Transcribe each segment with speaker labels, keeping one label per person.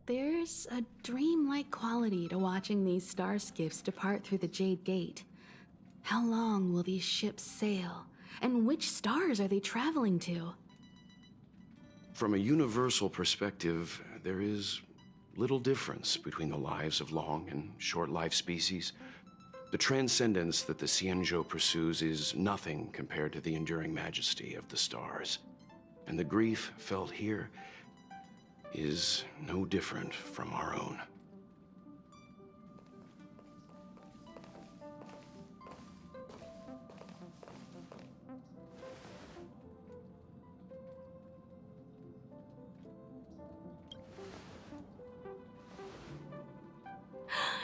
Speaker 1: There's a dreamlike quality to watching these star skiffs depart through the Jade Gate. How long will these ships sail? And which stars are they traveling to?
Speaker 2: From a universal perspective, there is little difference between the lives of long and short-lived species. The transcendence that the Xianzhou pursues is nothing compared to the enduring majesty of the stars. And the grief felt here is no different from our own.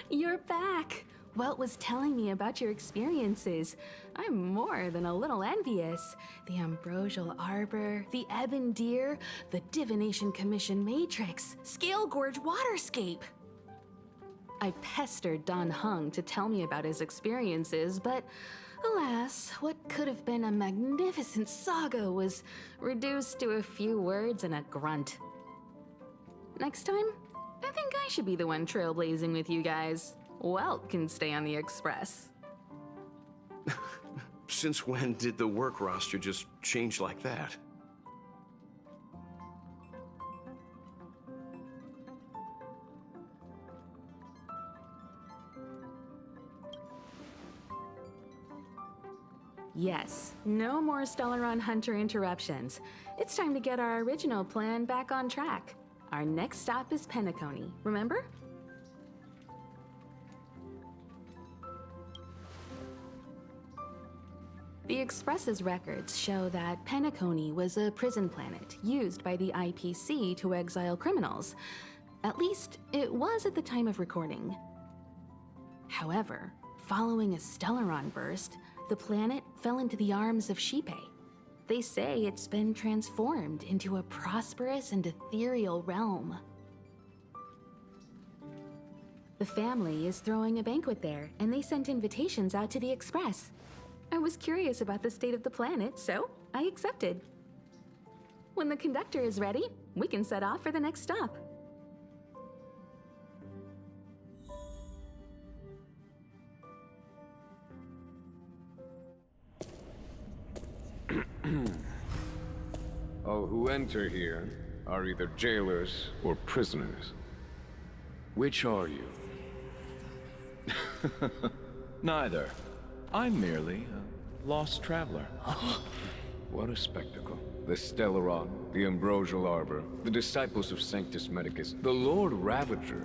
Speaker 1: You're back! Welt was telling me about your experiences. I'm more than a little envious. The Ambrosial Arbor, the Ebon Deer, the Divination Commission Matrix, Scale Gorge Waterscape. I pestered Don Hung to tell me about his experiences, but alas, what could have been a magnificent saga was reduced to a few words and a grunt. Next time, I think I should be the one trailblazing with you guys. Welt can stay on the Express.
Speaker 2: Since when did the work roster just change like that?
Speaker 1: Yes, no more Stellaron Hunter interruptions. It's time to get our original plan back on track. Our next stop is Penacony, remember? The Express's records show that Penacony was a prison planet used by the IPC to exile criminals. At least, it was at the time of recording. However, following a Stellaron burst, the planet fell into the arms of Xipe. They say it's been transformed into a prosperous and ethereal realm. The family is throwing a banquet there, and they sent invitations out to the Express. I was curious about the state of the planet, so I accepted. When the conductor is ready, we can set off for the next stop.
Speaker 3: All who enter here are either jailers or prisoners. Which are you?
Speaker 4: Neither. I'm merely a lost traveler.
Speaker 3: What a spectacle. The Stellaron, the Ambrosial Arbor, the Disciples of Sanctus Medicus, the Lord Ravager.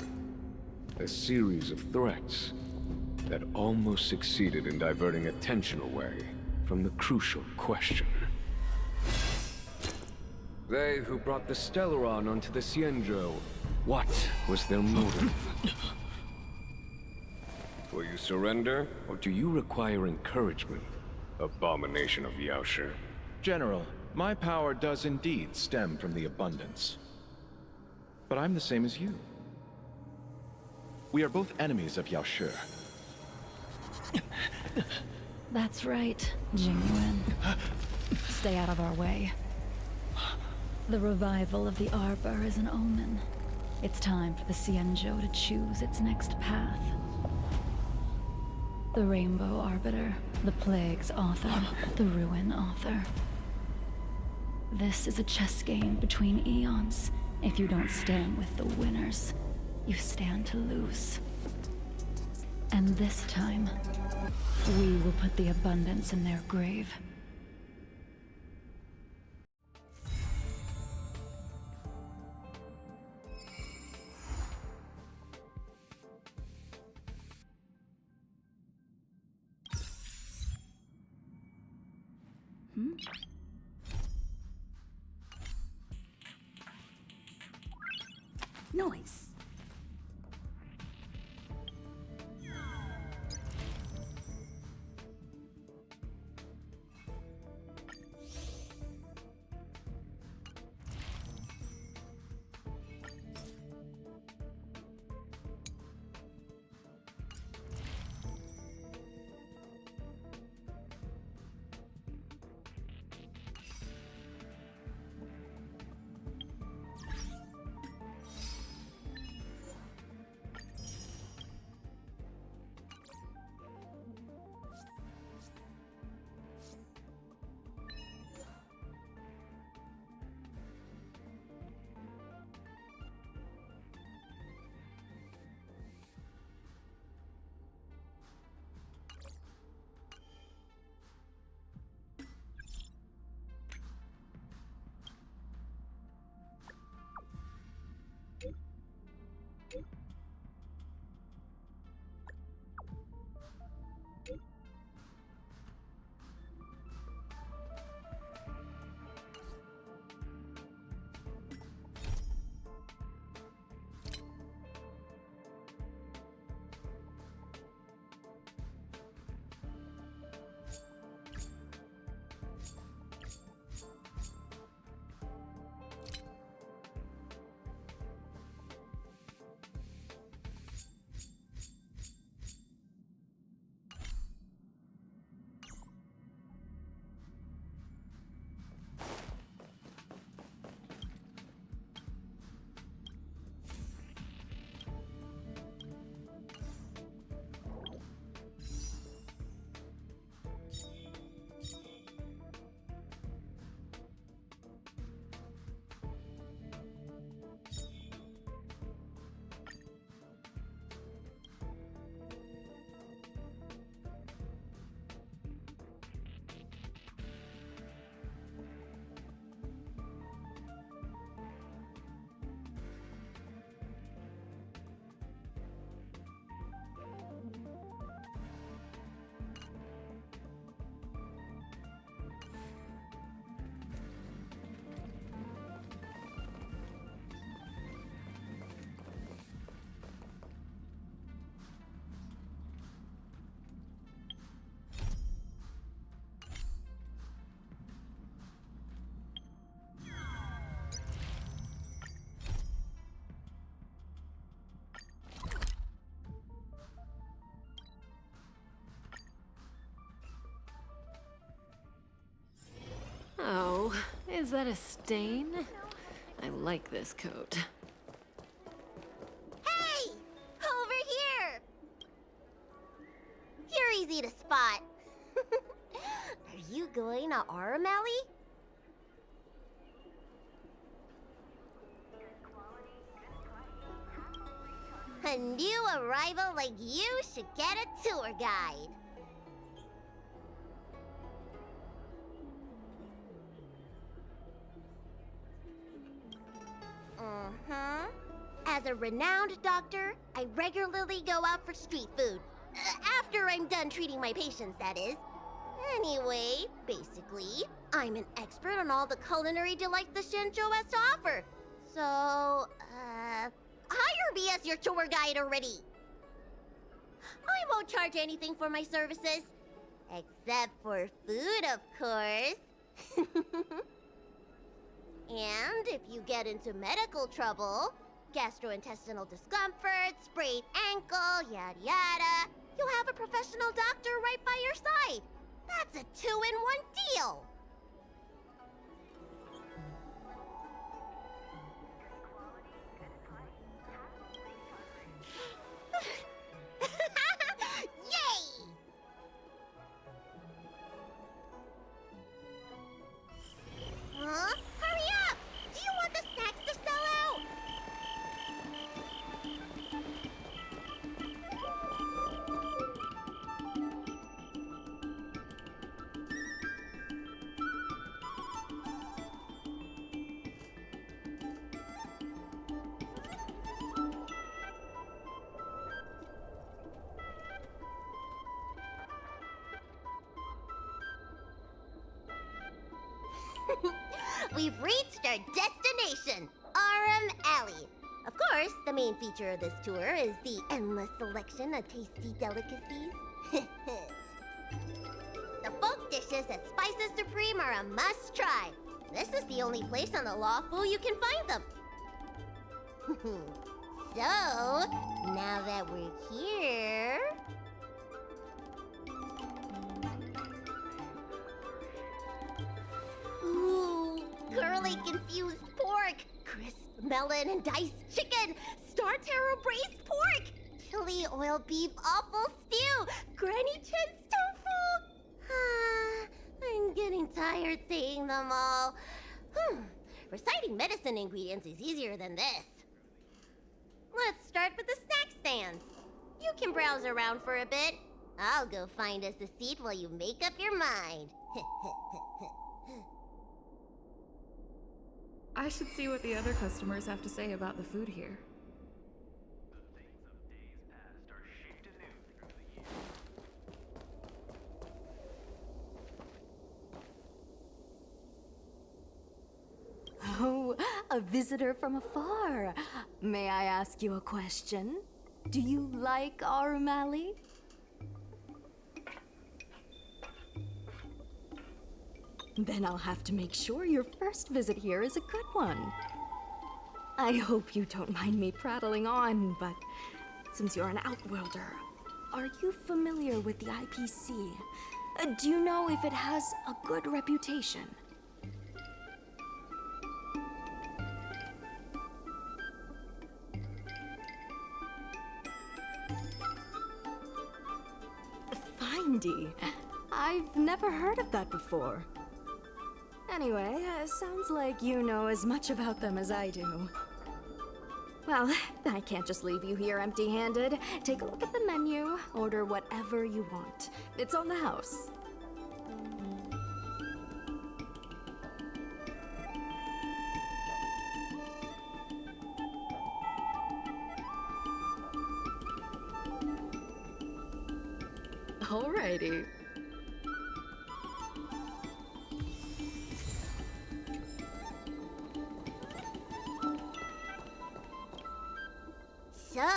Speaker 3: A series of threats that almost succeeded in diverting attention away from the crucial question. They who brought the Stellaron onto the Xianzhou, what was their motive? Will you surrender, or do you require encouragement? Abomination of Yaoshi.
Speaker 4: General, my power does indeed stem from the abundance. But I'm the same as you. We are both enemies of Yaoshi.
Speaker 5: That's right, Jingyuan. Stay out of our way. The revival of the Arbor is an omen. It's time for the Xianzhou to choose its next path. The Rainbow Arbiter, the Plague's author, the Ruin author. This is a chess game between eons. If you don't stand with the winners, you stand to lose. And this time, we will put the abundance in their grave.
Speaker 1: Noise.
Speaker 5: Is that a stain? I like this coat.
Speaker 6: Hey! Over here! You're easy to spot. Are you going to Aramali? A new arrival like you should get a tour guide. As a renowned doctor, I regularly go out for street food. After I'm done treating my patients, that is. Anyway, basically, I'm an expert on all the culinary delights the Shinjo has to offer. So, hire me as your tour guide already. I won't charge anything for my services. Except for food, of course. And if you get into medical trouble, gastrointestinal discomfort, sprained ankle, yada yada, you'll have a professional doctor right by your side. That's a 2-in-1 deal. Yay! Huh? Hurry up! Do you want the snacks to sell out? We've reached our destination, Aram Alley. Of course, the main feature of this tour is the endless selection of tasty delicacies. The folk dishes at Spices Supreme are a must-try. This is the only place on the Lawful you can find them. So, now that we're here... Ooh, curly confused pork, crisp melon and diced chicken, star taro braised pork, chili oil beef awful stew, granny chin's tofu. I'm getting tired saying them all. Reciting medicine ingredients is easier than this. Let's start with the snack stands. You can browse around for a bit. I'll go find us a seat while you make up your mind.
Speaker 7: I should see what the other customers have to say about the food here.
Speaker 8: Oh, a visitor from afar. May I ask you a question? Do you like Aram Alley? Then I'll have to make sure your first visit here is a good one. I hope you don't mind me prattling on, but since you're an outworlder, are you familiar with the IPC? Do you know if it has a good reputation? Findy. I've never heard of that before. Anyway, sounds like you know as much about them as I do. Well, I can't just leave you here empty-handed. Take a look at the menu, order whatever you want. It's on the house. Alrighty.
Speaker 6: So,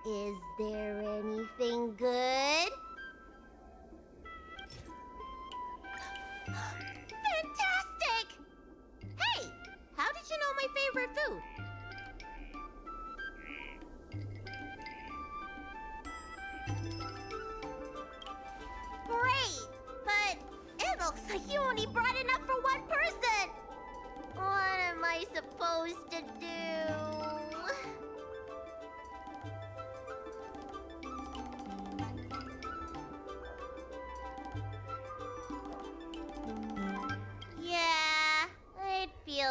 Speaker 6: is there anything good? Fantastic! Hey, how did you know my favorite food? Great, but it looks like you only brought enough for one person.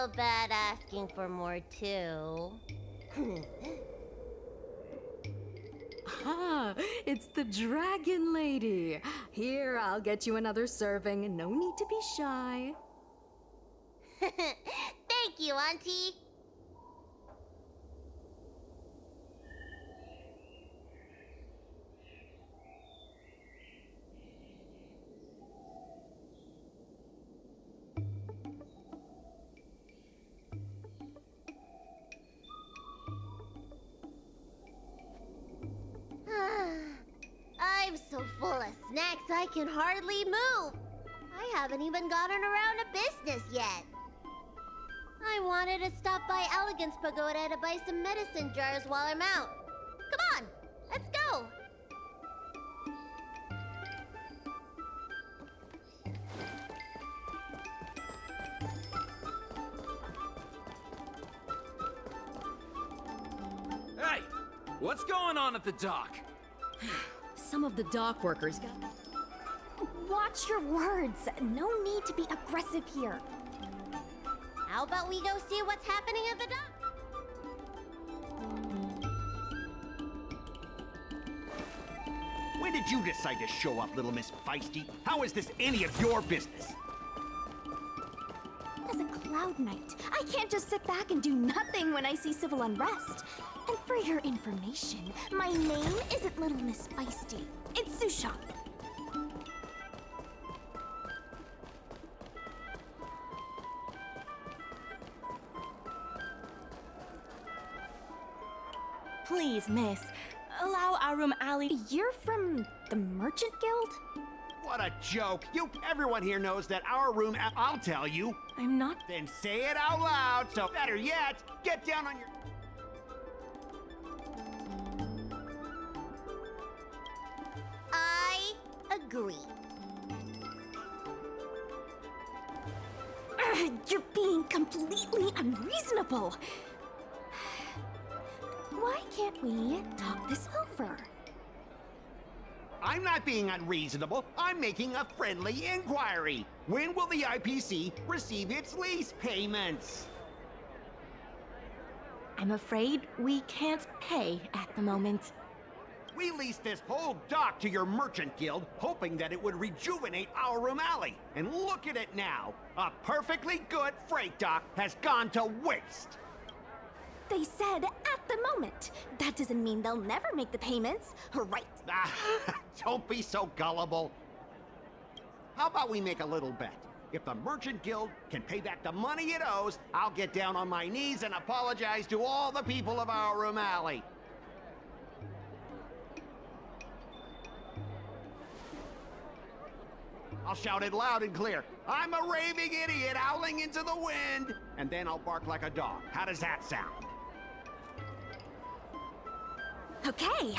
Speaker 6: so bad asking for more, too.
Speaker 8: Ah, it's the Dragon Lady. Here, I'll get you another serving. No need to be shy.
Speaker 6: Thank you, Auntie. I'm so full of snacks I can hardly move. I haven't even gotten around to business yet. I wanted to stop by Elegance Pagoda to buy some medicine jars while I'm out. Come on, let's go.
Speaker 9: Hey, what's going on at the dock?
Speaker 8: Some of the dock workers got...
Speaker 6: Watch your words. No need to be aggressive here. How about we go see what's happening at the dock?
Speaker 10: When did you decide to show up, little Miss Feisty? How is this any of your business?
Speaker 6: As a Cloud Knight, I can't just sit back and do nothing when I see civil unrest. And for your information, my name isn't Little Miss Feisty. It's Susha.
Speaker 11: Please, miss, allow our room alley.
Speaker 6: You're from the Merchant Guild?
Speaker 10: What a joke. Everyone here knows that our room, I'll tell you.
Speaker 11: I'm not.
Speaker 10: Then say it out loud, so better yet, get down on your...
Speaker 6: I agree. You're being completely unreasonable. Why can't we talk this over?
Speaker 10: I'm not being unreasonable. I'm making a friendly inquiry. When will the IPC receive its lease payments?
Speaker 11: I'm afraid we can't pay at the moment.
Speaker 10: We leased this whole dock to your merchant guild, hoping that it would rejuvenate our room alley. And look at it now. A perfectly good freight dock has gone to waste.
Speaker 6: They said at the moment. That doesn't mean they'll never make the payments, right?
Speaker 10: Don't be so gullible. How about we make a little bet? If the Merchant Guild can pay back the money it owes, I'll get down on my knees and apologize to all the people of our room alley. I'll shout it loud and clear. I'm a raving idiot howling into the wind. And then I'll bark like a dog. How does that sound?
Speaker 6: Okay.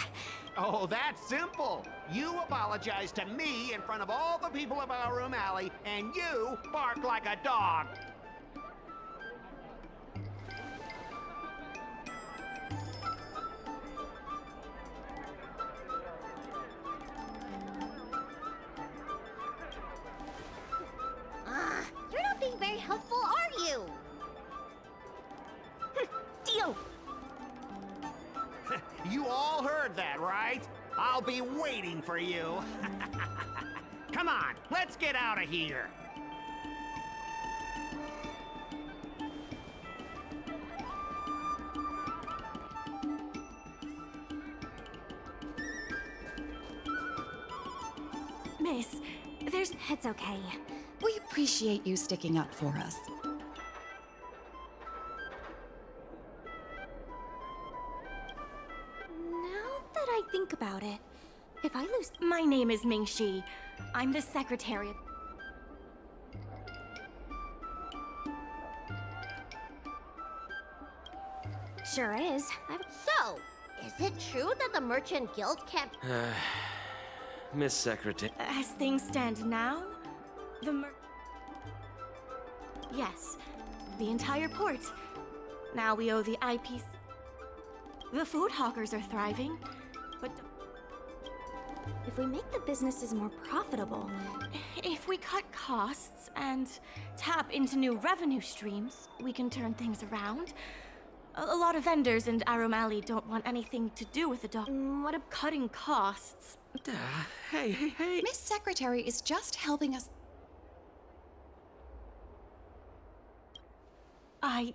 Speaker 10: Oh, that's simple. You apologize to me in front of all the people of our room alley, and you bark like a dog.
Speaker 6: You're not being very helpful, are you? Deal.
Speaker 10: You all heard that, right? I'll be waiting for you. Come on, let's get out of here.
Speaker 11: Miss,
Speaker 6: It's okay.
Speaker 12: We appreciate you sticking up for us.
Speaker 6: Now that I think about it, if I lose...
Speaker 11: my name is Mingxi. I'm the secretary of...
Speaker 6: Sure is. So, is it true that the Merchant Guild can't...
Speaker 9: Miss Secretary.
Speaker 11: As things stand now, yes, the entire port. Now we owe the IPC. The food hawkers are thriving, but If we make the businesses more profitable...
Speaker 13: If we cut costs and tap into new revenue streams, we can turn things around. A lot of vendors in Arum Alley don't want anything to do with the dock. What about cutting costs?
Speaker 9: Hey.
Speaker 12: Miss Secretary is just helping us.
Speaker 13: I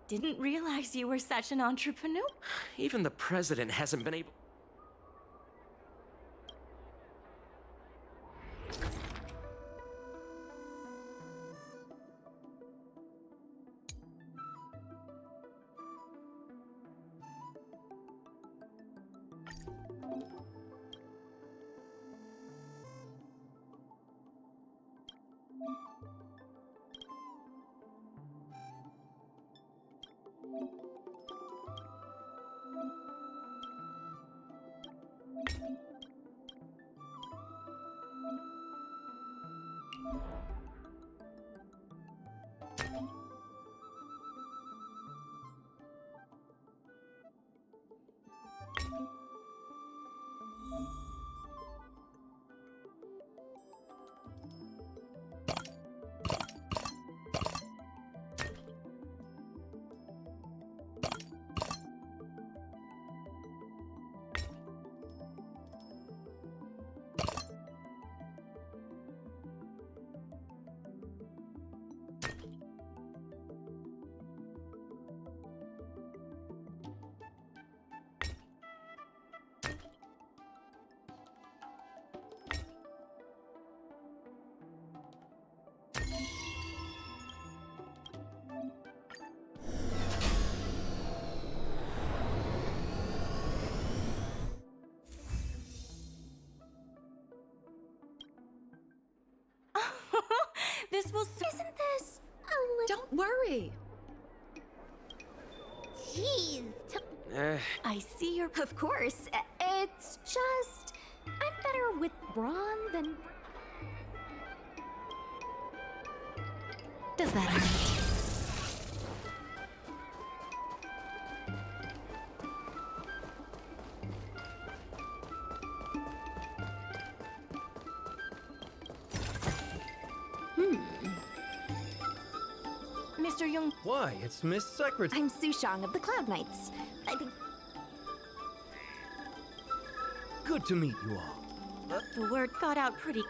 Speaker 13: didn't realize you were such an entrepreneur.
Speaker 9: Even the president hasn't been able...
Speaker 13: This will...
Speaker 6: Isn't this a little...
Speaker 12: Don't worry.
Speaker 6: Jeez.
Speaker 13: I see your...
Speaker 8: Of course. It's just... I'm better with brawn than... Does that hurt?
Speaker 13: Mr. Young...
Speaker 14: Why, it's Miss Secretary.
Speaker 8: I'm Sushang of the Cloud Knights. I think...
Speaker 14: Good to meet you all.
Speaker 13: The word got out pretty...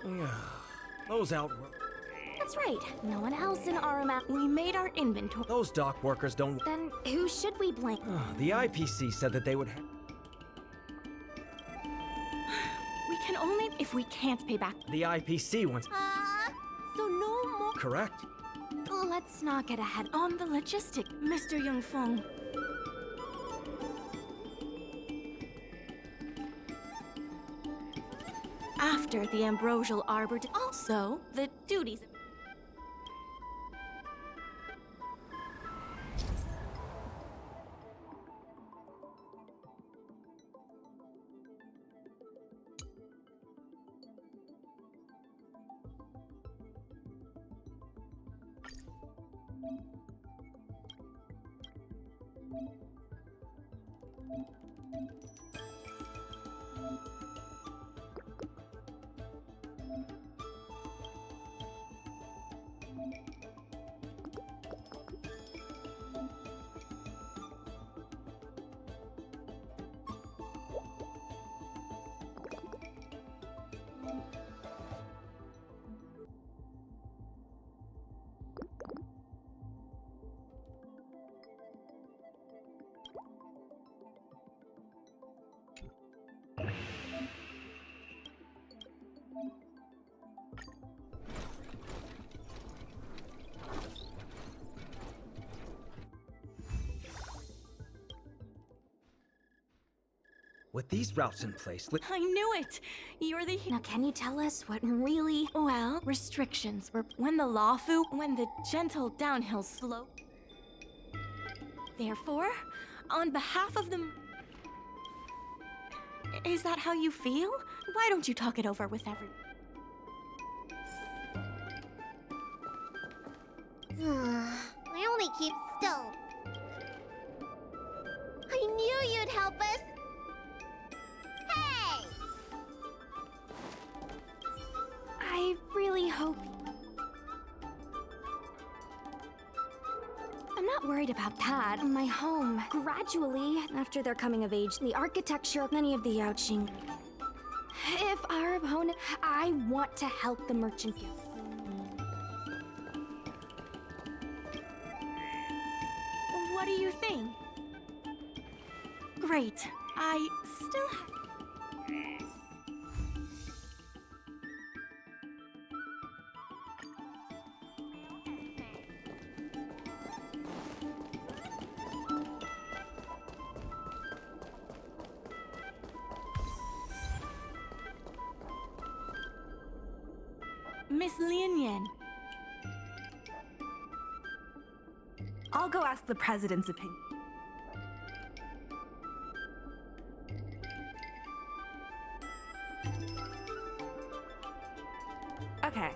Speaker 14: Those
Speaker 8: That's right. No one else in Arum Alley.
Speaker 13: We made our inventory.
Speaker 14: Those dock workers don't...
Speaker 8: Then who should we blame?
Speaker 14: The IPC said that they would...
Speaker 13: We can only... if we can't pay back.
Speaker 14: The IPC wants...
Speaker 6: So no more...
Speaker 14: Correct?
Speaker 8: Let's not get ahead.
Speaker 13: On the logistic, Mr. Yungfeng. After the Ambrosial Arbor, also the duties...
Speaker 14: With these routes in place...
Speaker 13: I knew it! You're the...
Speaker 8: Now can you tell us what really...
Speaker 13: Well, restrictions were when the lawfu, when the gentle downhill slope. Therefore, on behalf of the... Is that how you feel? Why don't you talk it over with everyone?
Speaker 6: I only keep still. I knew you'd help us. Hey!
Speaker 8: not worried about that. My home, gradually, after their coming of age, the architecture, many of the ouching. If our opponent, I want to help the Merchant Guild.
Speaker 13: What do you think? Great. I still have... Miss Lian Yan.
Speaker 15: I'll go ask the president's opinion. Okay.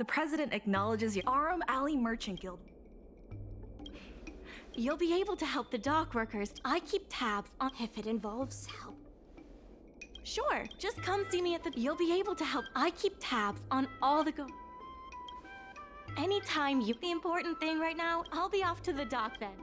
Speaker 15: The president acknowledges your Arum Alley Merchant Guild.
Speaker 13: You'll be able to help the dock workers. I keep tabs on if it involves help. Sure, just come see me at the... You'll be able to help. I keep tabs on all the Anytime you... The important thing right now, I'll be off to the dock then.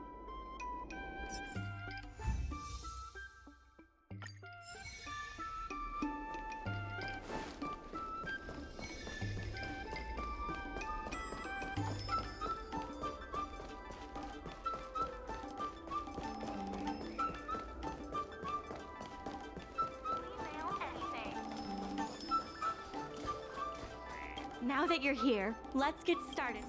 Speaker 13: Now that you're here, let's get started.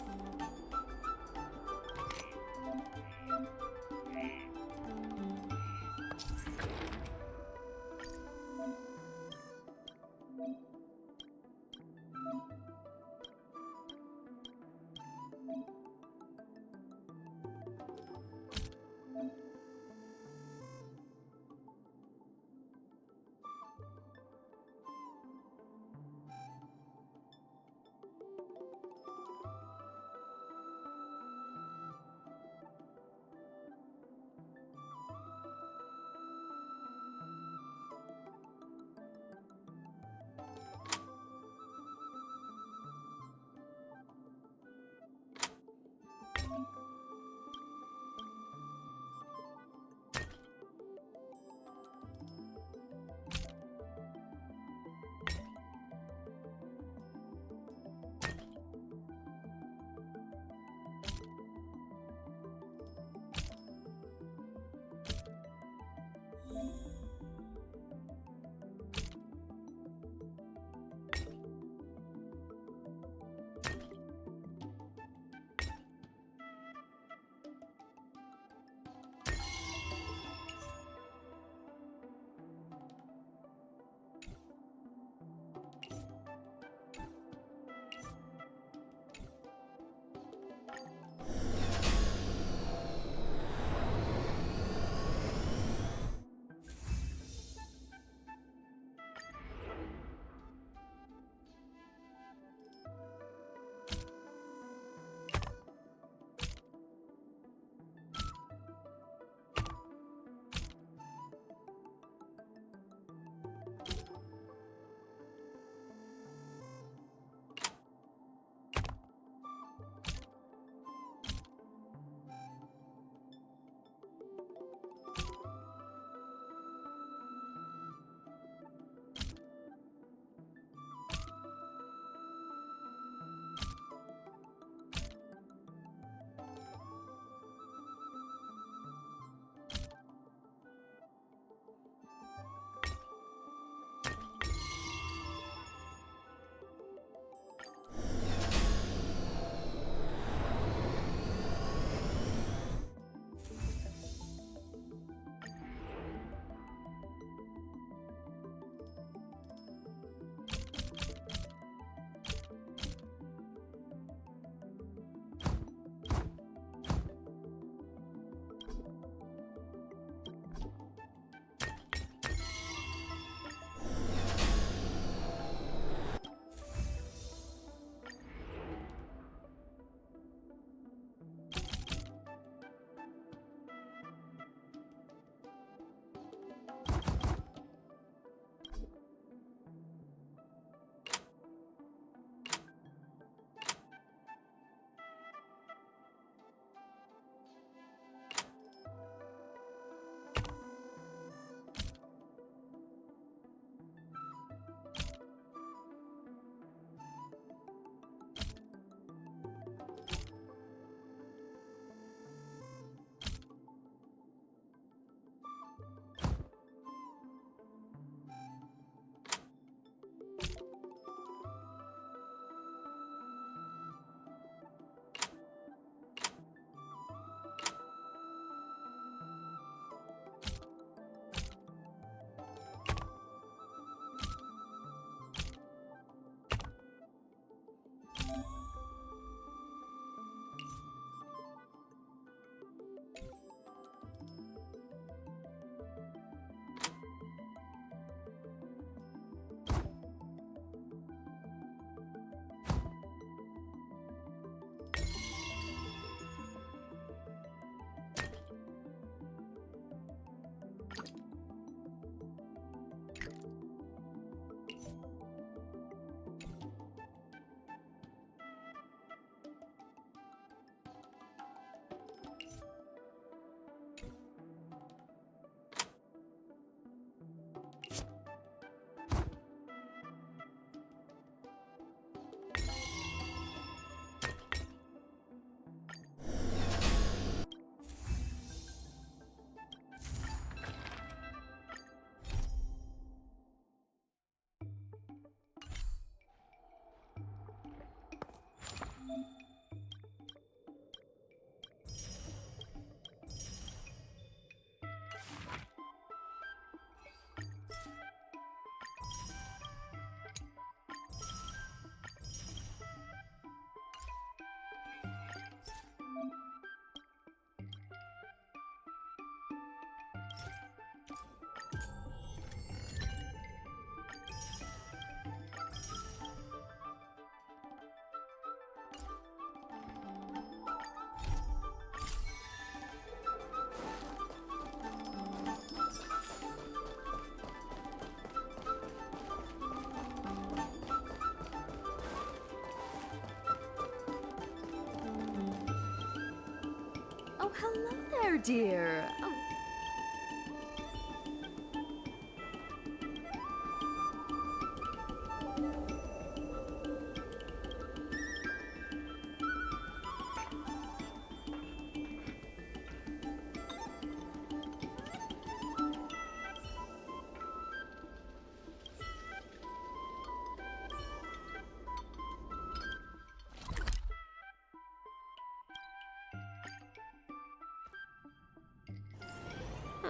Speaker 8: Oh, hello there, dear. Oh.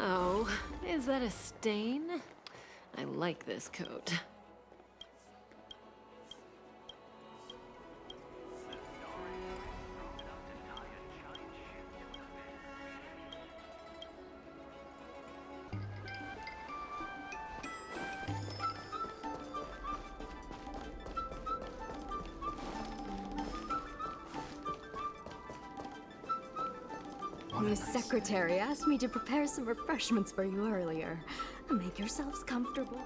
Speaker 16: Oh, is that a stain? I like this coat.
Speaker 8: Your secretary asked me to prepare some refreshments for you earlier. Make yourselves comfortable.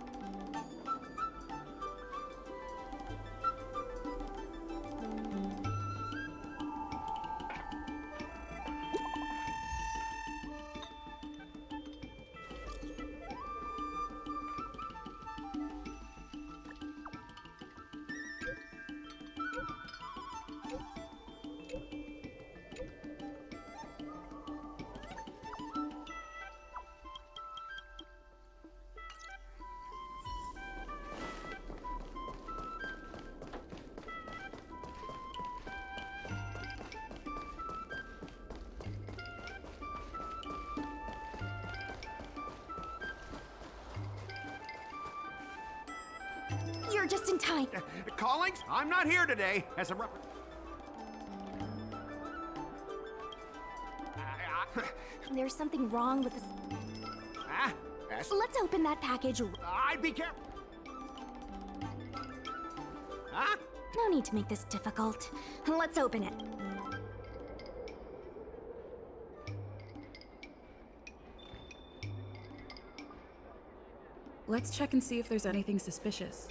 Speaker 6: You're just in time.
Speaker 10: Callings, I'm not here today as a
Speaker 6: There's something wrong with this.
Speaker 10: Ah? Yes?
Speaker 6: Let's open that package.
Speaker 10: I'd be careful. Huh?
Speaker 6: No need to make this difficult. Let's open it.
Speaker 7: Let's check and see if there's anything suspicious.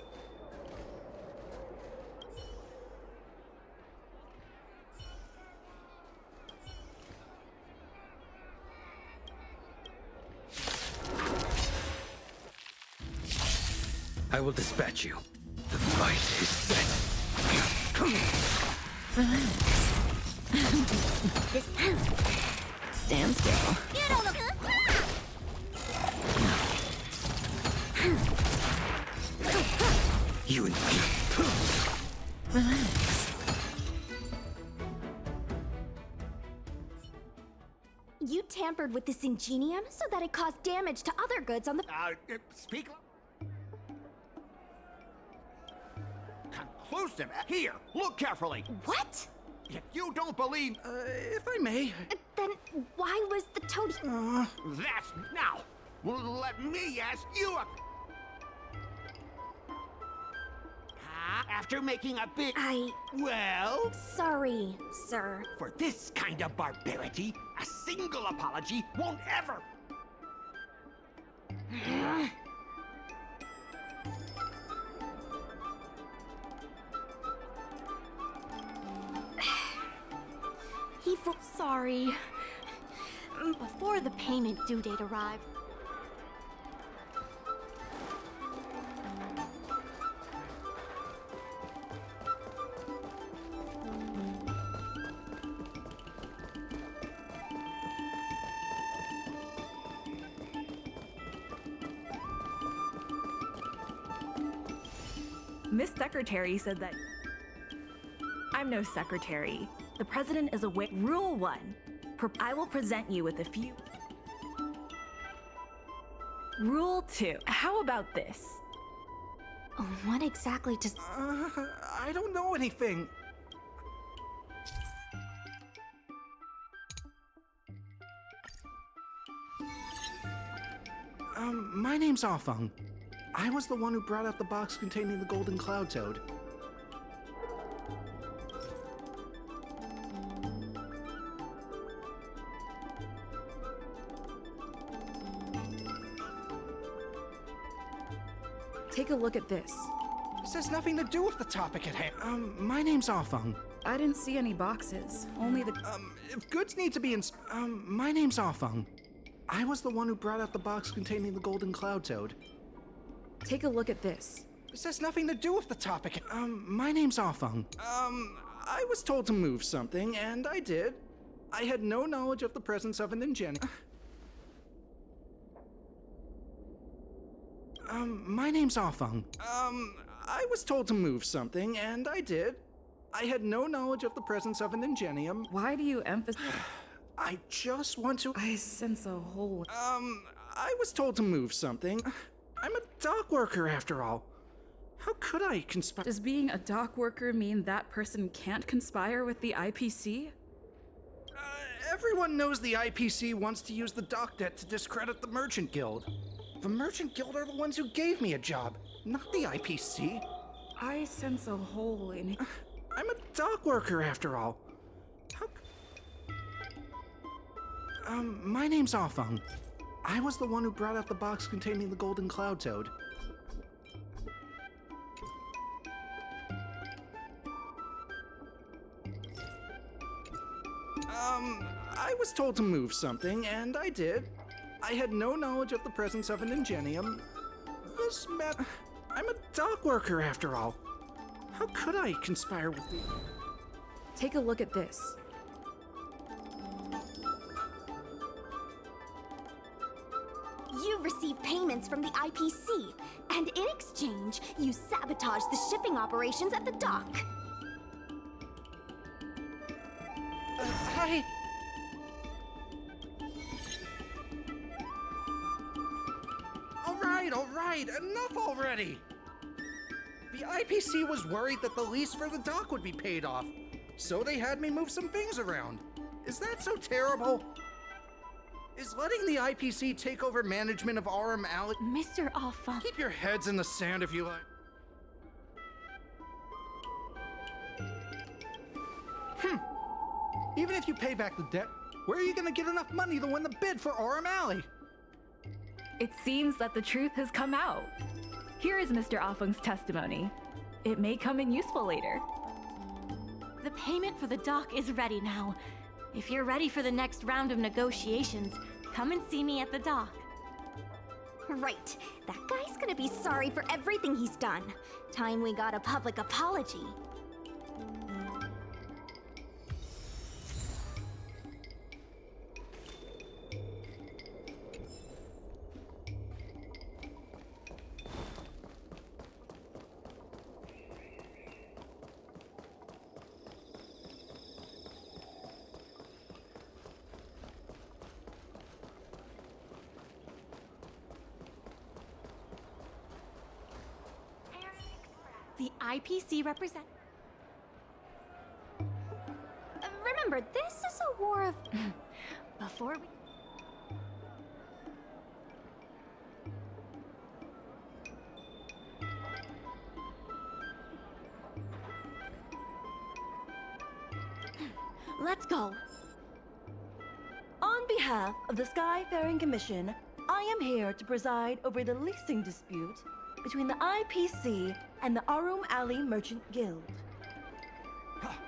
Speaker 17: I will dispatch you. The fight is set.
Speaker 16: Stand still.
Speaker 6: You don't look good.
Speaker 17: You and me.
Speaker 16: Relax.
Speaker 6: You tampered with this ingenium so that it caused damage to other goods on the.
Speaker 10: Speak. Conclusive. Here, look carefully.
Speaker 6: What?
Speaker 10: If you don't believe,
Speaker 17: If I may.
Speaker 6: Then why was the toady?
Speaker 10: That's now. Let me ask you a. After making a big. Well?
Speaker 6: Sorry, sir.
Speaker 10: For this kind of barbarity, a single apology won't ever.
Speaker 13: Sorry. Before the payment due date arrives.
Speaker 15: Miss Secretary said that I'm no secretary. The president is aware. Rule 1. I will present you with a few. Rule 2. How about this?
Speaker 11: What exactly does...
Speaker 17: I don't know anything. My name's Afeng. I was the one who brought out the box containing the golden cloud toad.
Speaker 7: Take a look at this.
Speaker 17: This has nothing to do with the topic at hand. My name's Afeng.
Speaker 7: I didn't see any boxes, only the...
Speaker 17: If goods need to be my name's Afeng. I was the one who brought out the box containing the golden cloud toad.
Speaker 7: Take a look at this.
Speaker 17: This has nothing to do with the topic. My name's Afeng. I was told to move something, and I did. I had no knowledge of the presence of an ingenious... my name's Afeng. I was told to move something, and I did. I had no knowledge of the presence of an ingenium.
Speaker 7: Why do you emphasize...
Speaker 17: I just want to...
Speaker 7: I sense a hole.
Speaker 17: I was told to move something. I'm a dock worker, after all. How could I conspire?
Speaker 7: Does being a dock worker mean that person can't conspire with the IPC?
Speaker 17: Everyone knows the IPC wants to use the dock debt to discredit the Merchant Guild. The Merchant Guild are the ones who gave me a job, not the IPC.
Speaker 7: I sense a hole in...
Speaker 17: I'm a dock worker, after all. My name's Afeng. I was the one who brought out the box containing the golden cloud toad. I was told to move something, and I did. I had no knowledge of the presence of an ingenium. This met... I'm a dock worker, after all. How could I conspire with the...
Speaker 7: Take a look at this.
Speaker 6: You received payments from the IPC, and in exchange, you sabotaged the shipping operations at the dock.
Speaker 17: Hi. All right, enough already! The IPC was worried that the lease for the dock would be paid off, so they had me move some things around. Is that so terrible? Is letting the IPC take over management of RM Alley...
Speaker 13: Mr. Afeng...
Speaker 17: Keep your heads in the sand if you like. Even if you pay back the debt, where are you gonna get enough money to win the bid for RM Alley?
Speaker 15: It seems that the truth has come out. Here is Mr. Afeng's testimony. It may come in useful later.
Speaker 13: The payment for the dock is ready now. If you're ready for the next round of negotiations, come and see me at the dock.
Speaker 6: Right. That guy's gonna be sorry for everything he's done. Time we got a public apology.
Speaker 13: The IPC represent...
Speaker 6: Remember, this is a war of...
Speaker 13: Before we... Let's go.
Speaker 18: On behalf of the Skyfaring Commission, I am here to preside over the leasing dispute between the IPC and the Arum Alley Merchant Guild.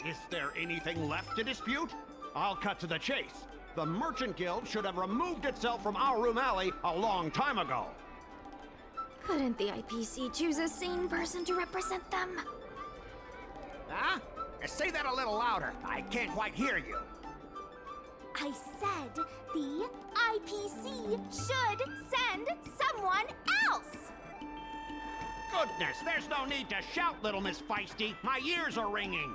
Speaker 10: Is there anything left to dispute? I'll cut to the chase. The Merchant Guild should have removed itself from Arum Alley a long time ago.
Speaker 6: Couldn't the IPC choose a sane person to represent them?
Speaker 10: Huh? Say that a little louder. I can't quite hear you.
Speaker 6: I said the IPC should send someone else!
Speaker 10: Goodness, there's no need to shout, little Miss Feisty. My ears are ringing.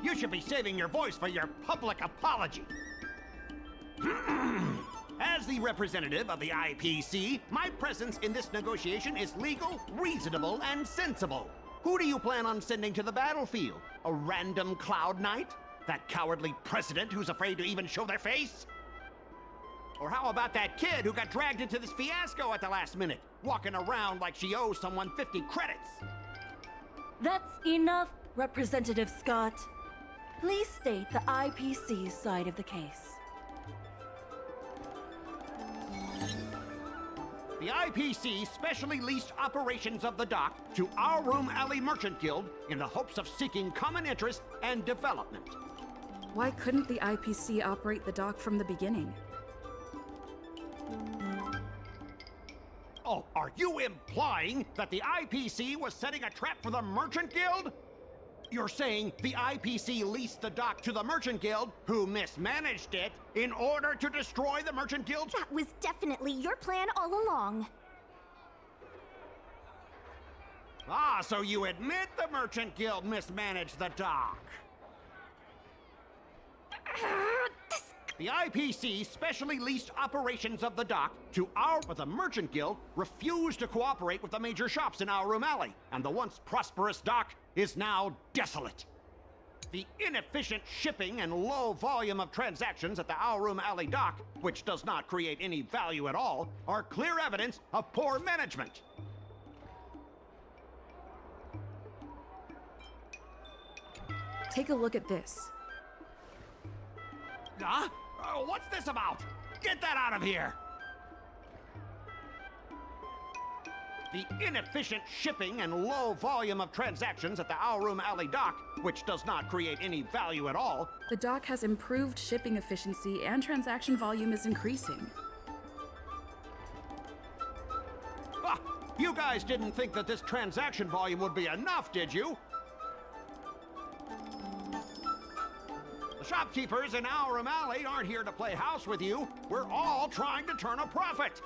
Speaker 10: You should be saving your voice for your public apology. As the representative of the IPC, my presence in this negotiation is legal, reasonable, and sensible. Who do you plan on sending to the battlefield? A random Cloud Knight? That cowardly president who's afraid to even show their face? Or how about that kid who got dragged into this fiasco at the last minute, walking around like she owes someone 50 credits?
Speaker 18: That's enough, Representative Scott. Please state the IPC's side of the case.
Speaker 10: The IPC specially leased operations of the dock to our Room Alley Merchant Guild in the hopes of seeking common interest and development.
Speaker 7: Why couldn't the IPC operate the dock from the beginning?
Speaker 10: Oh, are you implying that the IPC was setting a trap for the Merchant Guild? You're saying the IPC leased the dock to the Merchant Guild, who mismanaged it, in order to destroy the Merchant Guild?
Speaker 6: That was definitely your plan all along.
Speaker 10: Ah, so you admit the Merchant Guild mismanaged the dock. The IPC specially leased operations of the dock to but the Merchant Guild refused to cooperate with the major shops in our Room Alley, and the once prosperous dock is now desolate. The inefficient shipping and low volume of transactions at the Our Room Alley dock, which does not create any value at all, are clear evidence of poor management.
Speaker 7: Take a look at this.
Speaker 10: Huh? What's this about? Get that out of here! The inefficient shipping and low volume of transactions at the Our Room Alley dock, which does not create any value at all.
Speaker 7: The dock has improved shipping efficiency and transaction volume is increasing.
Speaker 10: Ah, you guys didn't think that this transaction volume would be enough, did you? The shopkeepers in Our Room Alley aren't here to play house with you. We're all trying to turn a profit.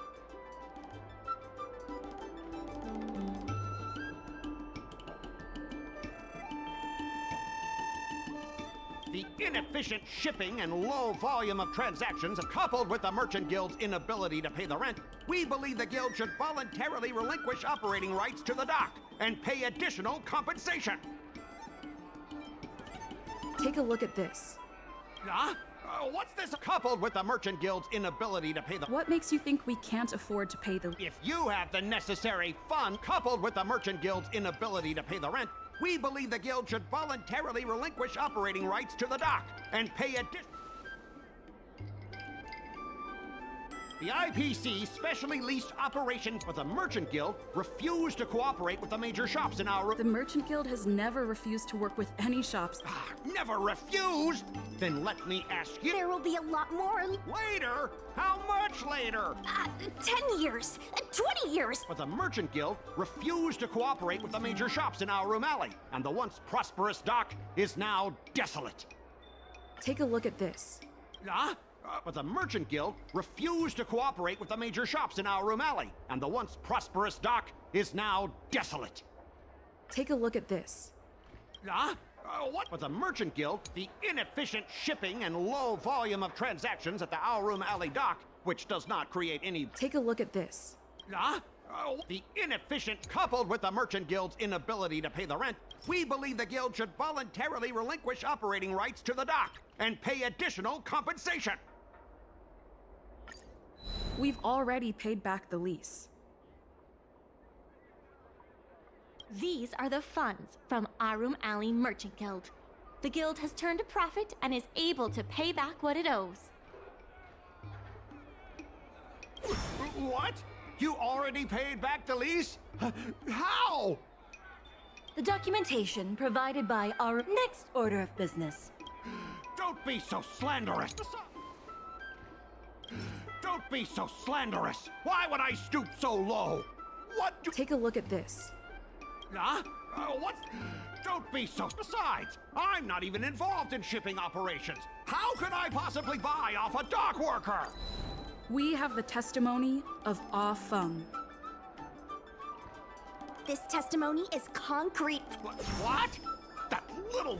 Speaker 10: The inefficient shipping and low volume of transactions, coupled with the Merchant Guild's inability to pay the rent, we believe the Guild should voluntarily relinquish operating rights to the dock and pay additional compensation.
Speaker 7: Take a look at this.
Speaker 10: Huh? What's this? Coupled with the Merchant Guild's inability to pay the...
Speaker 7: What makes you think we can't afford to pay the...
Speaker 10: If you have the necessary funds, coupled with the Merchant Guild's inability to pay the rent, we believe the Guild should voluntarily relinquish operating rights to the dock and pay additional... The IPC specially leased operations, but the Merchant Guild refused to cooperate with the major shops in our...
Speaker 7: The Merchant Guild has never refused to work with any shops.
Speaker 10: Never refused? Then let me ask you...
Speaker 6: There will be a lot more...
Speaker 10: Later? How much later?
Speaker 6: 10 years. 20 years.
Speaker 10: But the Merchant Guild refused to cooperate with the major shops in Our Room Alley, and the once prosperous dock is now desolate.
Speaker 7: Take a look at this.
Speaker 10: Huh? But the Merchant Guild refused to cooperate with the major shops in Our Room Alley, and the once prosperous dock is now desolate.
Speaker 7: Take a look at this.
Speaker 10: Huh? What? But the Merchant Guild, the inefficient shipping and low volume of transactions at the Our Room Alley dock, which does not create any...
Speaker 7: Take a look at this.
Speaker 10: Huh? The inefficient, coupled with the Merchant Guild's inability to pay the rent, we believe the Guild should voluntarily relinquish operating rights to the dock and pay additional compensation.
Speaker 7: We've already paid back the lease.
Speaker 13: These are the funds from Our Room Alley Merchant Guild. The Guild has turned a profit and is able to pay back what it owes.
Speaker 10: What? You already paid back the lease? How?
Speaker 18: The documentation provided by our next order of business.
Speaker 10: Don't be so slanderous. Don't be so slanderous. Why would I stoop so low? What do...
Speaker 7: Take a look at this.
Speaker 10: Huh? What? Don't be so... Besides, I'm not even involved in shipping operations. How could I possibly buy off a dock worker?
Speaker 7: We have the testimony of Ah Feng.
Speaker 6: This testimony is concrete.
Speaker 10: What? That little...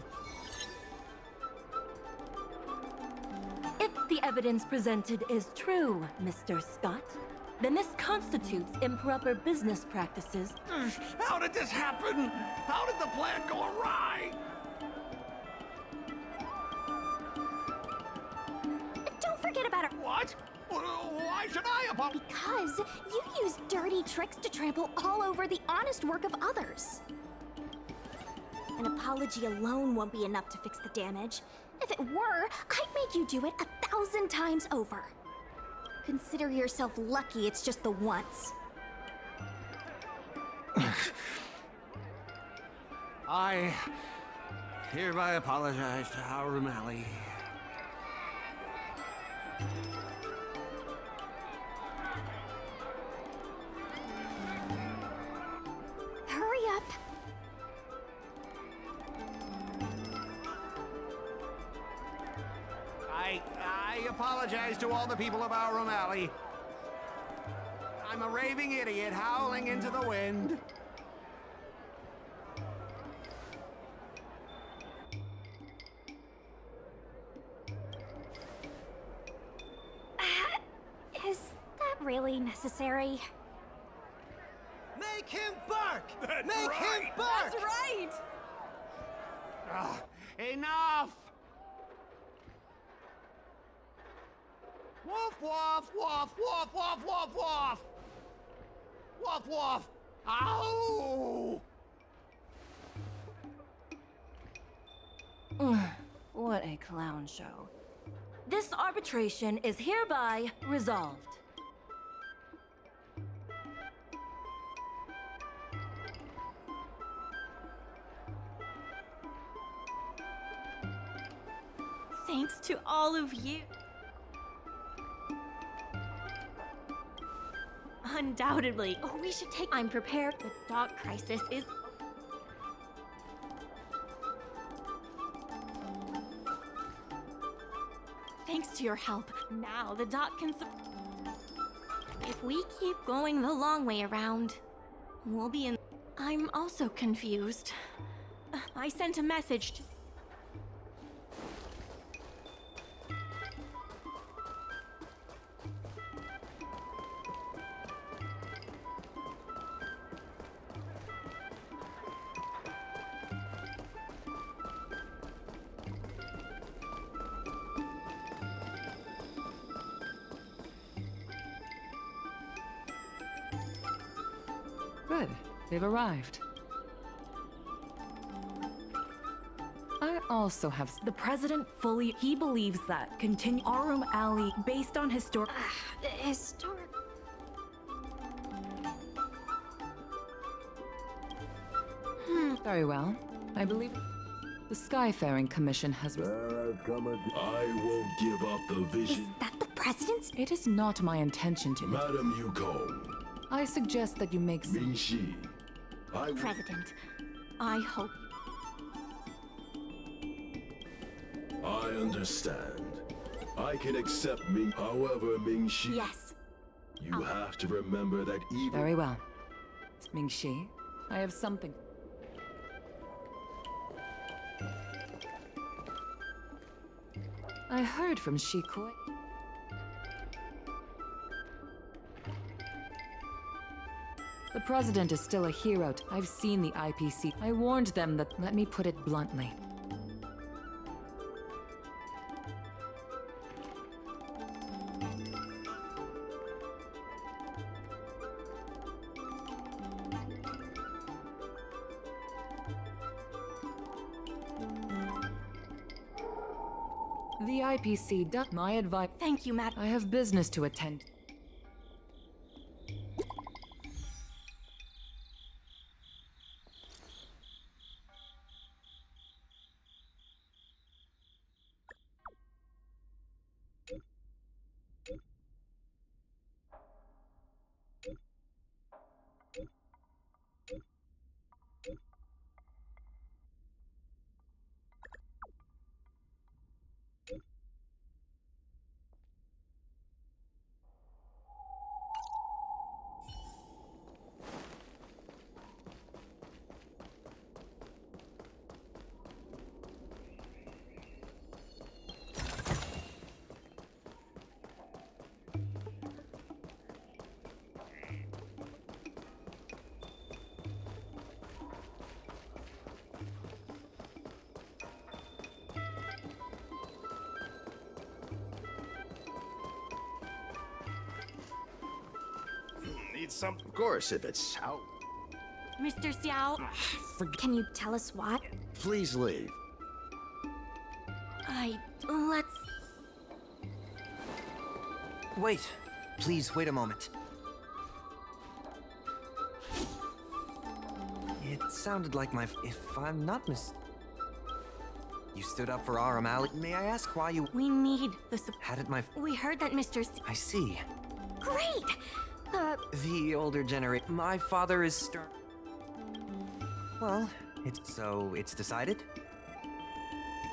Speaker 18: the evidence presented is true, Mr. Scott, then this constitutes improper business practices.
Speaker 10: How did this happen? How did the plan go awry?
Speaker 6: Don't forget about her.
Speaker 10: What? Why should I apologize?
Speaker 6: Because you use dirty tricks to trample all over the honest work of others. An apology alone won't be enough to fix the damage. If it were, I'd make you do it 1,000 times over. Consider yourself lucky it's just the once.
Speaker 10: I hereby apologize to Harum Ali.
Speaker 6: Hurry up.
Speaker 10: I apologize to all the people of Harum Ali. I'm a raving idiot howling into the wind.
Speaker 6: Is that really necessary?
Speaker 14: Make him bark!
Speaker 10: That's
Speaker 14: Make
Speaker 10: right.
Speaker 14: him bark!
Speaker 8: That's right!
Speaker 10: Enough! Woof, woof, woof, woof, woof, woof, woof! Woof, woof! Ow!
Speaker 18: What a clown show. This arbitration is hereby resolved.
Speaker 13: Thanks to all of you. Undoubtedly. Oh, we should take. I'm prepared. The dock crisis is. Thanks to your help, now the dock can. If we keep going the long way around, we'll be in. I'm also confused. I sent a message to.
Speaker 19: Good. They've arrived. I also have...
Speaker 15: The president he believes that continue Arum Alley based on historic...
Speaker 6: Historic...
Speaker 19: Very well. I believe the Skyfaring Commission has...
Speaker 20: I won't give up the vision.
Speaker 6: Is that the president's?
Speaker 19: It is not my intention to...
Speaker 20: Madam Yuko.
Speaker 19: I suggest that you make some...
Speaker 20: Ming-Shi.
Speaker 13: President, I hope...
Speaker 20: I understand. I can accept Ming... However, Ming-Shi...
Speaker 13: Yes.
Speaker 20: You have to remember that even...
Speaker 19: Very well. Ming-Shi, I have something... I heard from Shikoi. The president is still a hero. I've seen the IPC. I warned them that... Let me put it bluntly. The IPC does my advice.
Speaker 13: Thank you, Matt.
Speaker 19: I have business to attend.
Speaker 21: need some.
Speaker 10: Of course, if it's out.
Speaker 13: Mr. Xiao,
Speaker 6: Can you tell us why?
Speaker 10: Please leave.
Speaker 13: let's...
Speaker 22: Wait. Please, wait a moment. It sounded like if I'm not You stood up for our O'Malley. May I ask why you...
Speaker 13: We need the support.
Speaker 22: Had it my...
Speaker 13: We heard that Mr.
Speaker 22: I see.
Speaker 13: Great!
Speaker 22: The older generation... My father is stern... Well, it's decided?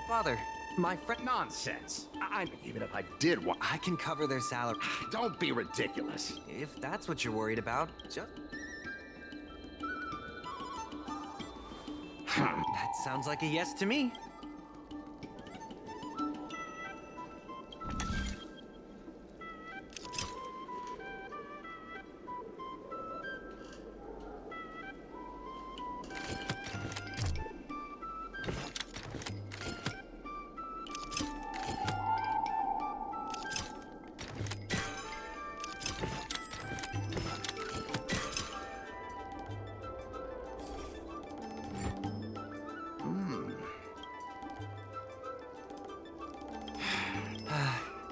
Speaker 22: Father, my friend...
Speaker 10: Nonsense. I mean, even if I did want...
Speaker 22: I can cover their salary.
Speaker 10: Don't be ridiculous.
Speaker 22: If that's what you're worried about, just... That sounds like a yes to me.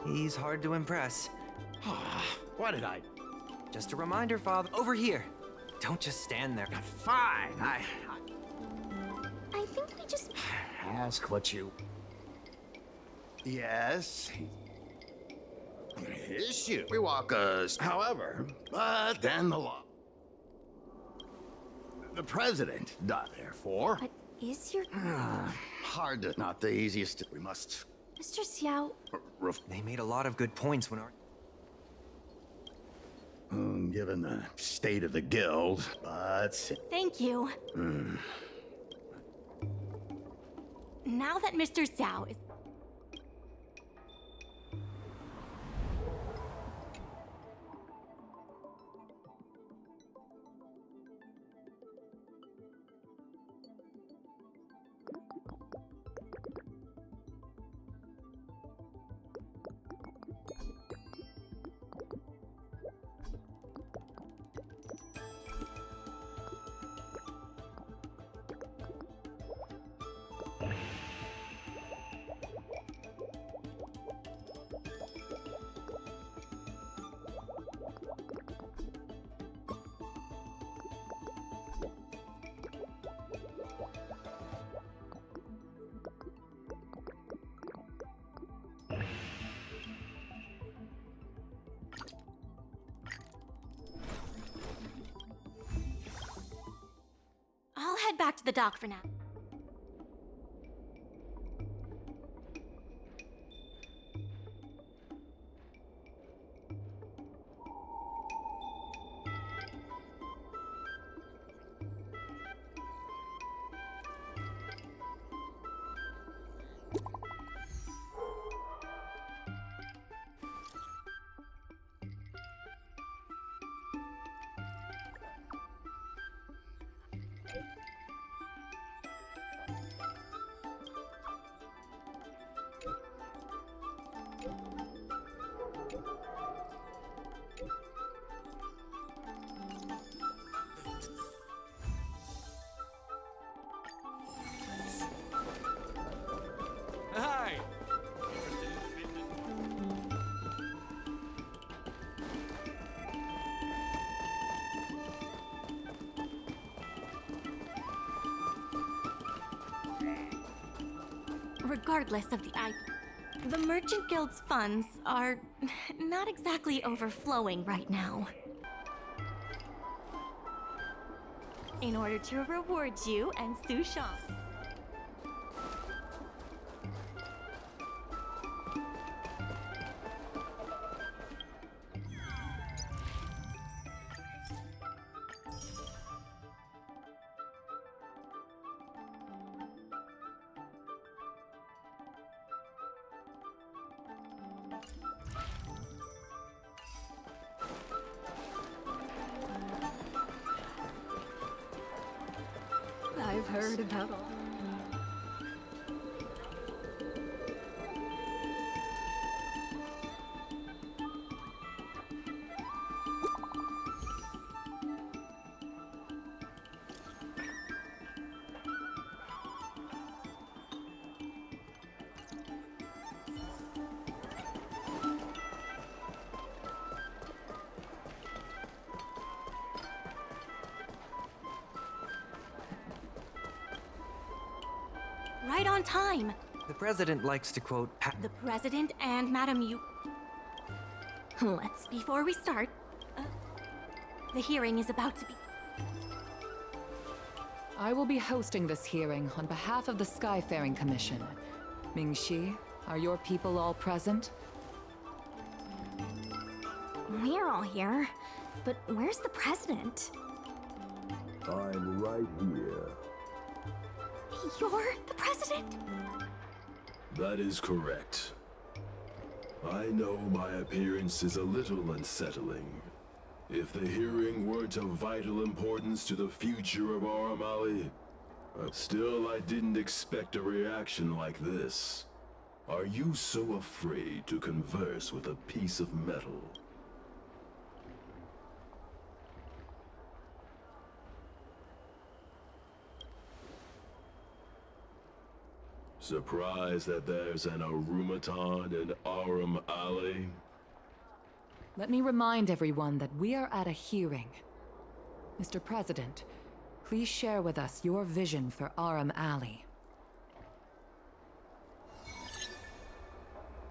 Speaker 22: He's hard to impress.
Speaker 10: What did I...
Speaker 22: Just a reminder, Father. Over here. Don't just stand there.
Speaker 10: Fine,
Speaker 6: I think we just...
Speaker 10: Ask what you... Yes. Issue. We walk us, however, but then the law. The president, therefore.
Speaker 6: What is your...
Speaker 10: Hard to... Not the easiest. We must...
Speaker 6: Mr. Xiao...
Speaker 22: They made a lot of good points when our...
Speaker 10: Given the state of the guild, but...
Speaker 13: Thank you. Now that Mr. Xiao is... I'll head back to the dock for now.
Speaker 9: Hi!
Speaker 13: Regardless of the the Merchant Guild's funds are not exactly overflowing right now. In order to reward you and Su Shang.
Speaker 8: I've heard about all.
Speaker 13: Right on time.
Speaker 22: The president likes to quote
Speaker 13: The president and Madam Yu. Before we start, the hearing is about to be.
Speaker 19: I will be hosting this hearing on behalf of the Skyfaring Commission. Ming-Shi, are your people all present?
Speaker 11: We're all here, but where's the president?
Speaker 20: I'm right here.
Speaker 11: You're the president?
Speaker 20: That is correct. I know my appearance is a little unsettling. If the hearing weren't of vital importance to the future of Aramali, still I didn't expect a reaction like this. Are you so afraid to converse with a piece of metal? Surprised that there's an Arumaton in Arum Alley?
Speaker 19: Let me remind everyone that we are at a hearing. Mr. President, please share with us your vision for Arum Alley.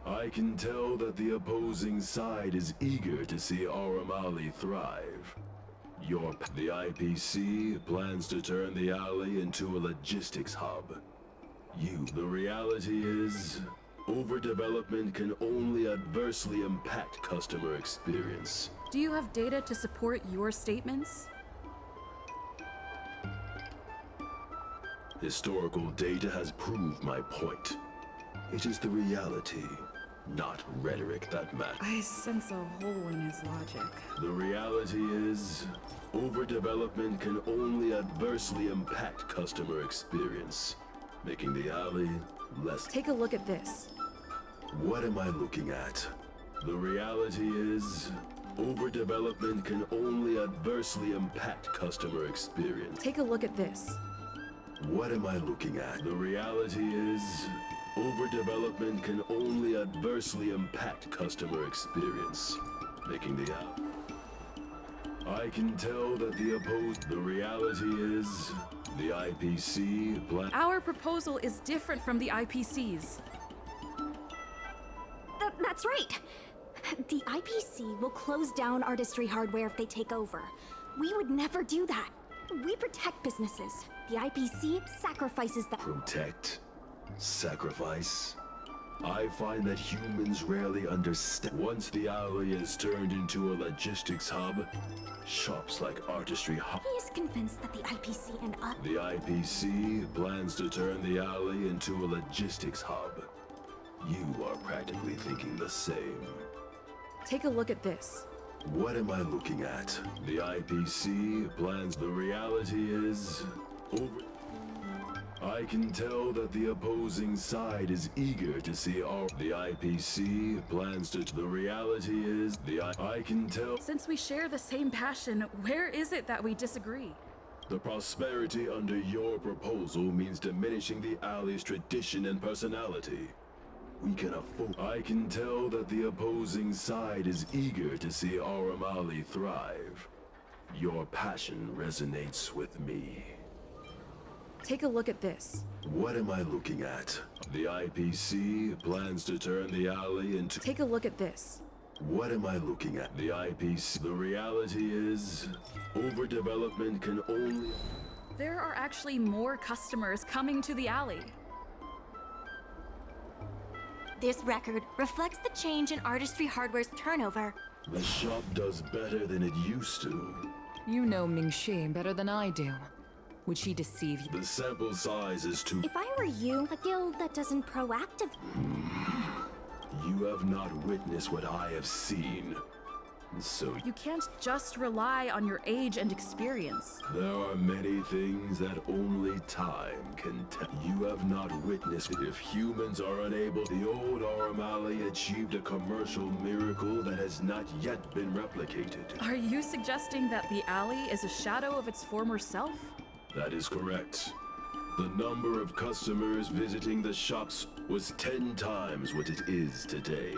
Speaker 20: I can tell that the opposing side is eager to see Arum Alley thrive. The IPC plans to turn the alley into a logistics hub. The reality is, overdevelopment can only adversely impact customer experience.
Speaker 7: Do you have data to support your statements?
Speaker 20: Historical data has proved my point. It is the reality, not rhetoric, that matters.
Speaker 7: I sense a hole in his logic.
Speaker 20: The reality is, overdevelopment can only adversely impact customer experience, making the alley less.
Speaker 7: Take a look at this.
Speaker 20: What am I looking at? The reality is, overdevelopment can only adversely impact customer experience.
Speaker 7: Take a look at this.
Speaker 20: What am I looking at? The reality is, overdevelopment can only adversely impact customer experience, making the alley. I can tell that the reality is, the IPC plan.
Speaker 7: Our proposal is different from the IPC's.
Speaker 11: That's right. The IPC will close down artistry hardware if they take over. We would never do that. We protect businesses. The IPC sacrifices them.
Speaker 20: Protect? Sacrifice? I find that humans rarely understand. Once the alley is turned into a logistics hub, shops like artistry hub.
Speaker 11: He is convinced that the IPC and us.
Speaker 20: The IPC plans to turn the alley into a logistics hub. You are practically thinking the same.
Speaker 7: Take a look at this.
Speaker 20: What am I looking at? The IPC plans. The reality is, I can tell that the opposing side is eager to see the IPC plans to. The reality is, I can tell.
Speaker 7: Since we share the same passion, where is it that we disagree?
Speaker 20: The prosperity under your proposal means diminishing the alley's tradition and personality. We can afford. I can tell that the opposing side is eager to see Arum Alley thrive. Your passion resonates with me.
Speaker 7: Take a look at this.
Speaker 20: What am I looking at? The IPC plans to turn the alley into.
Speaker 7: Take a look at this.
Speaker 20: What am I looking at? The IPC. The reality is, overdevelopment can only.
Speaker 7: There are actually more customers coming to the alley.
Speaker 13: This record reflects the change in artistry hardware's turnover.
Speaker 20: The shop does better than it used to.
Speaker 19: You know Ming-Shi better than I do. Would she deceive you?
Speaker 20: The sample size is too.
Speaker 11: If I were you, a guild that doesn't proactive.
Speaker 20: You have not witnessed what I have seen. So
Speaker 7: you can't just rely on your age and experience.
Speaker 20: There are many things that only time can tell. You have not witnessed. If humans are unable, the old Arum Alley achieved a commercial miracle that has not yet been replicated.
Speaker 7: Are you suggesting that the alley is a shadow of its former self?
Speaker 20: That is correct. The number of customers visiting the shops was 10 times what it is today.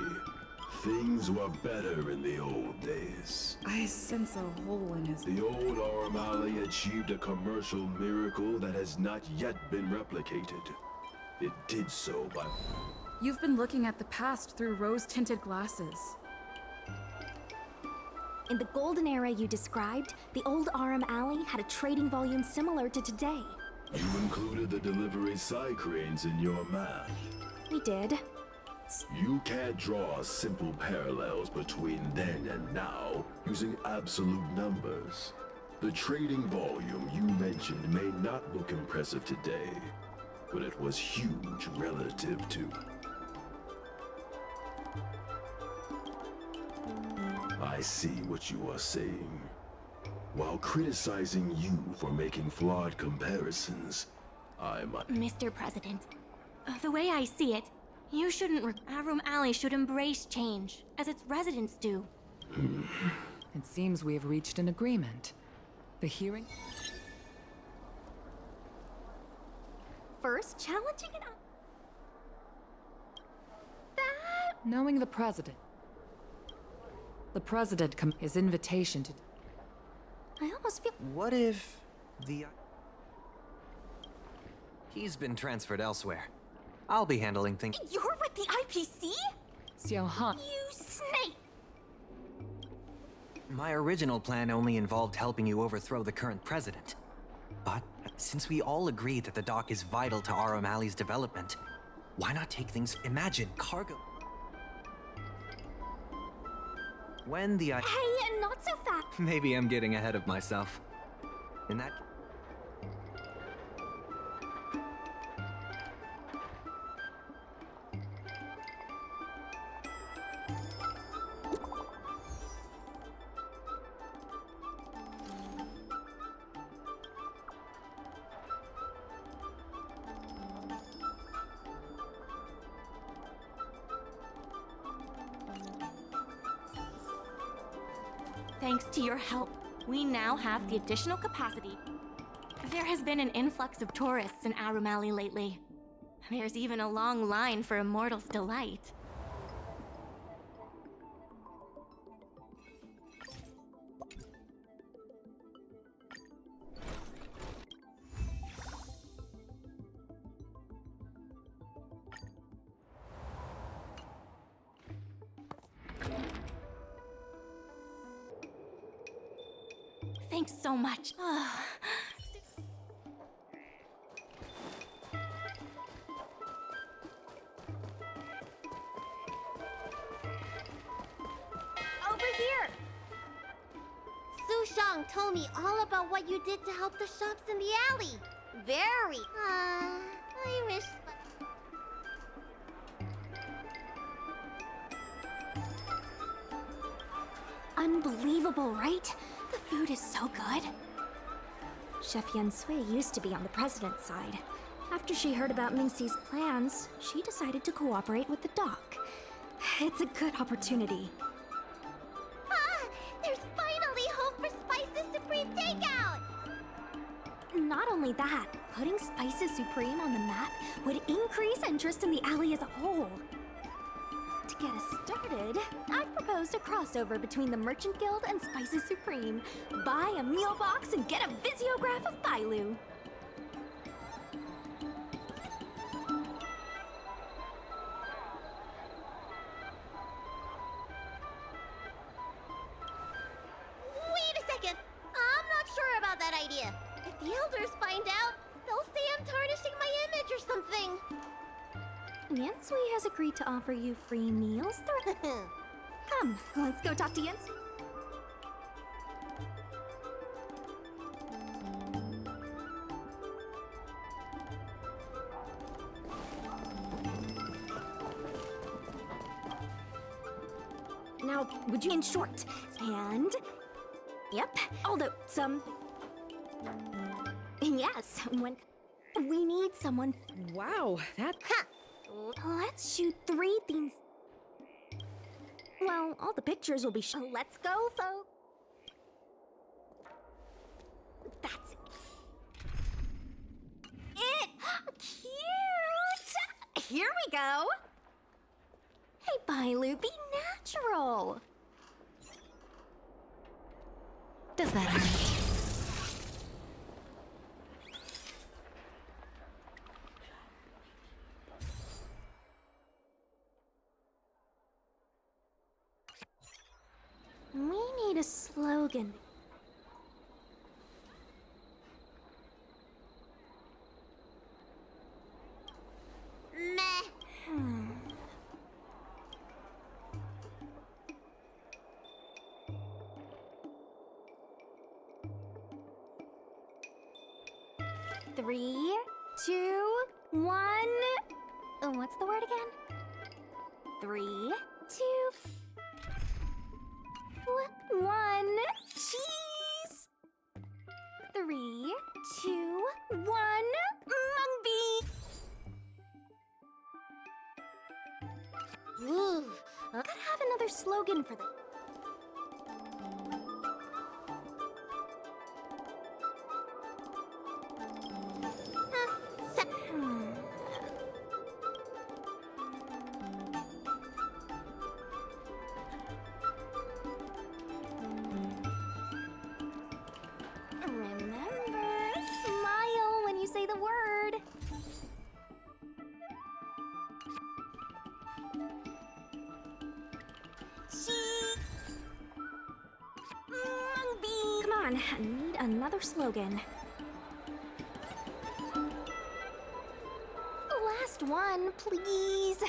Speaker 20: Things were better in the old days.
Speaker 7: I sense a hole in his.
Speaker 20: The old Arum Alley achieved a commercial miracle that has not yet been replicated. It did so by...
Speaker 7: You've been looking at the past through rose-tinted glasses.
Speaker 11: In the golden era you described, the old Arum Alley had a trading volume similar to today.
Speaker 20: You included the delivery side cranes in your math.
Speaker 11: We did.
Speaker 20: You can't draw simple parallels between then and now using absolute numbers. The trading volume you mentioned may not look impressive today, but it was huge relative to... I see what you are saying. While criticizing you for making flawed comparisons, I'm...
Speaker 13: Mr. President, the way I see it, you shouldn't... Arum Alley should embrace change, as its residents do.
Speaker 19: It seems we have reached an agreement. The hearing...
Speaker 11: First, challenging it up. That...
Speaker 19: Knowing the President. The President his invitation to...
Speaker 11: I almost feel...
Speaker 22: What if the... He's been transferred elsewhere. I'll be handling things.
Speaker 11: You're with the IPC?
Speaker 19: Xiao Han.
Speaker 11: You snake!
Speaker 22: My original plan only involved helping you overthrow the current president. But since we all agree that the dock is vital to Arum Alley's development, why not take things... Imagine cargo... When the
Speaker 11: Hey, not so fast!
Speaker 22: Maybe I'm getting ahead of myself. In that...
Speaker 13: Thanks to your help, we now have the additional capacity. There has been an influx of tourists in Arum Alley lately. There's even a long line for Immortal's Delight. Thanks so much.
Speaker 6: Over here! Su Shang told me all about what you did to help the shops in the alley. Very. I wish...
Speaker 11: Unbelievable, right? The food is so good. Chef Yen Sui used to be on the president's side. After she heard about Mingxi's plans, she decided to cooperate with the dock. It's a good opportunity.
Speaker 6: There's finally hope for Spices Supreme takeout!
Speaker 11: Not only that, putting Spices Supreme on the map would increase interest in the alley as a whole. To get us started, I've proposed a crossover between the Merchant Guild and Spices Supreme. Buy a meal box and get a visiograph of Bailu.
Speaker 6: Wait a second! I'm not sure about that idea. If the elders find out, they'll say I'm tarnishing my image or something.
Speaker 11: Yansui has agreed to offer you free meals through... Come, let's go talk to Yansui. Now, would you in short? And... Yep, although some... Yes, when... We need someone...
Speaker 8: Wow, that...
Speaker 11: Let's shoot 3 themes. Well, all the pictures will be Let's go, folks. That's it. Cute. Here we go. Hey, Bailu, be natural.
Speaker 5: Does that hurt?
Speaker 11: a slogan.
Speaker 6: Meh.
Speaker 11: 3, 2, 1. What's the word again? 3, 2, 1. Cheese! 3, 2, 1. Mung bean! Ooh, gotta have another slogan for the. Remember, smile when you say the word. Mung bean. Come on, I need another slogan. Last one, please.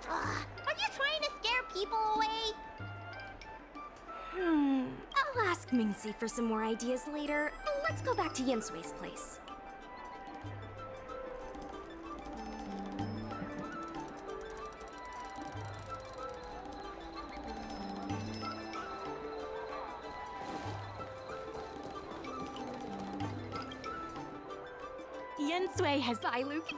Speaker 6: Are you trying to scare people away?
Speaker 11: I'll ask Mingxi for some more ideas later. Let's go back to Yinsui's place.
Speaker 13: Yensui has.
Speaker 11: Bye, Luke.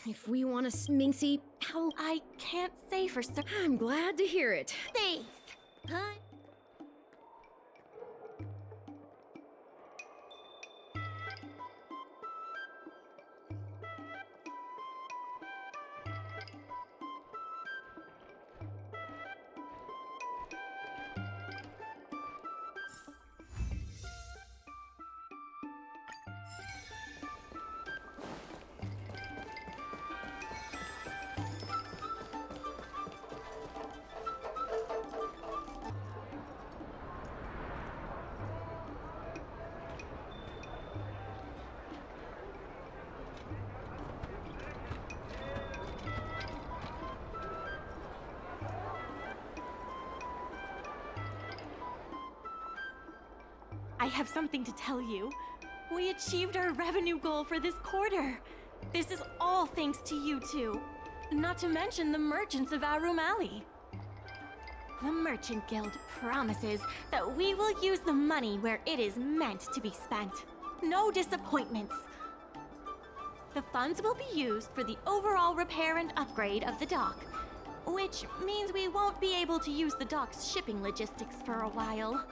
Speaker 11: If we want to Mingxi, how?
Speaker 13: I can't say for certain.
Speaker 8: I'm glad to hear it.
Speaker 6: Thanks. Huh?
Speaker 13: I have something to tell you. We achieved our revenue goal for this quarter. This is all thanks to you two. Not to mention the merchants of Arum Alley. The Merchant Guild promises that we will use the money where it is meant to be spent. No disappointments. The funds will be used for the overall repair and upgrade of the dock, which means we won't be able to use the dock's shipping logistics for a while.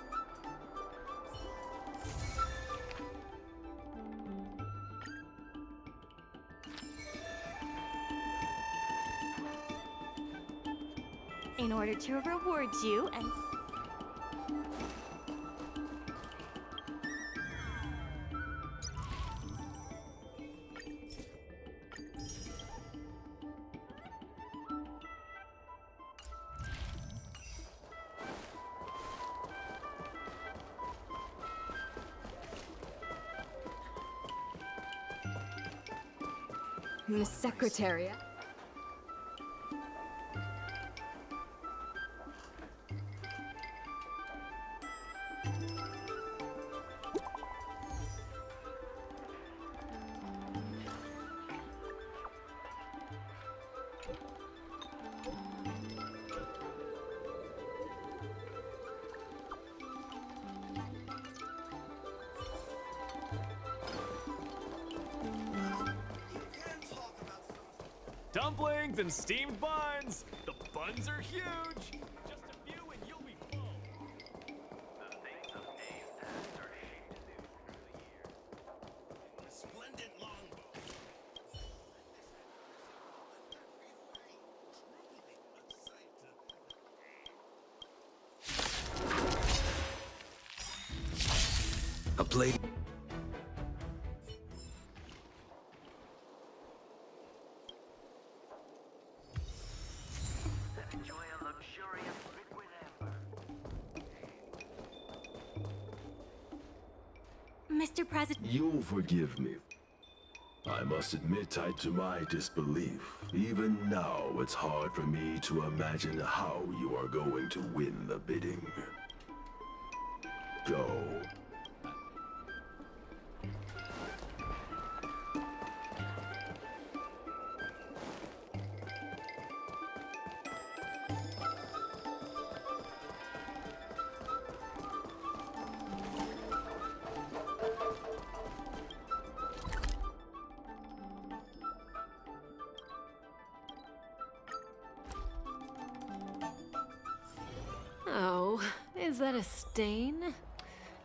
Speaker 13: In order to reward you and...
Speaker 8: Miss Secretariat.
Speaker 2: Dumplings and steamed buns! The buns are huge! Just a few and you'll be full! The things of Dave's past are shaped anew through the years. A splendid longbow.
Speaker 14: A blade.
Speaker 13: Mr. President.
Speaker 20: You'll forgive me. I must admit to my disbelief. Even now, it's hard for me to imagine how you are going to win the bidding. Go.
Speaker 16: Oh, is that a stain?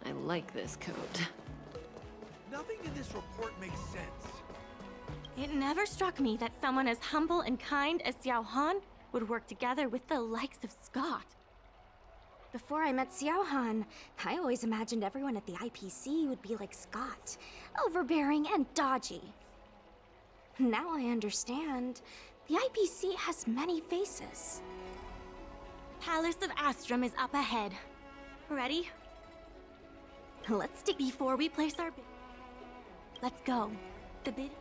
Speaker 16: I like this coat.
Speaker 21: Nothing in this report makes sense.
Speaker 13: It never struck me that someone as humble and kind as Xiao Han would work together with the likes of Scott.
Speaker 11: Before I met Xiao Han, I always imagined everyone at the IPC would be like Scott, overbearing and dodgy. Now I understand. The IPC has many faces.
Speaker 13: Palace of Astrum is up ahead. Ready? Let's dig before we place our bid. Let's go. The bid.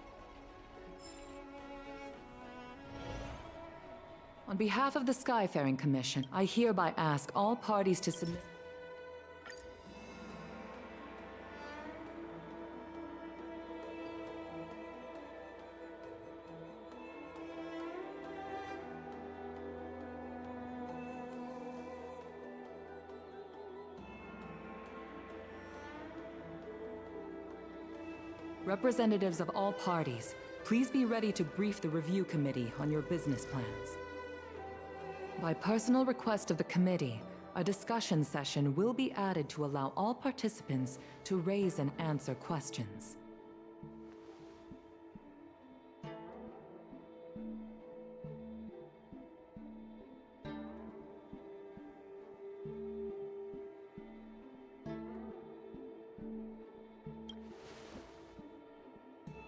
Speaker 19: On behalf of the Skyfaring Commission, I hereby ask all parties to submit. Representatives of all parties, please be ready to brief the review committee on your business plans. By personal request of the committee, a discussion session will be added to allow all participants to raise and answer questions.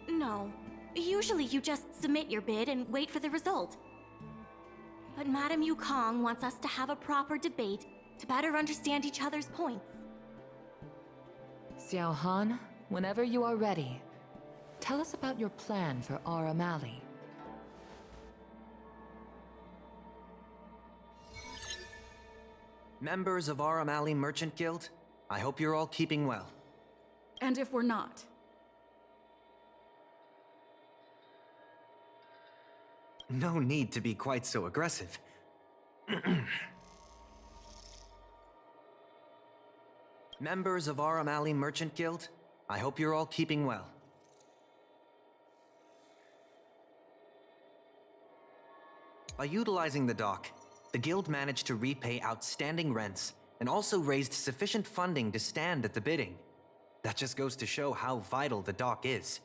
Speaker 13: No. Usually you just submit your bid and wait for the result. But Madame Yukong wants us to have a proper debate to better understand each other's points.
Speaker 19: Xiao Han, whenever you are ready, tell us about your plan for Aram Alley.
Speaker 22: Members of Aram Alley Merchant Guild, I hope you're all keeping well.
Speaker 7: And if we're not?
Speaker 22: No need to be quite so aggressive. Members of Aram Alley Merchant Guild, I hope you're all keeping well. By utilizing the dock, the guild managed to repay outstanding rents and also raised sufficient funding to stand at the bidding. That just goes to show how vital the dock is.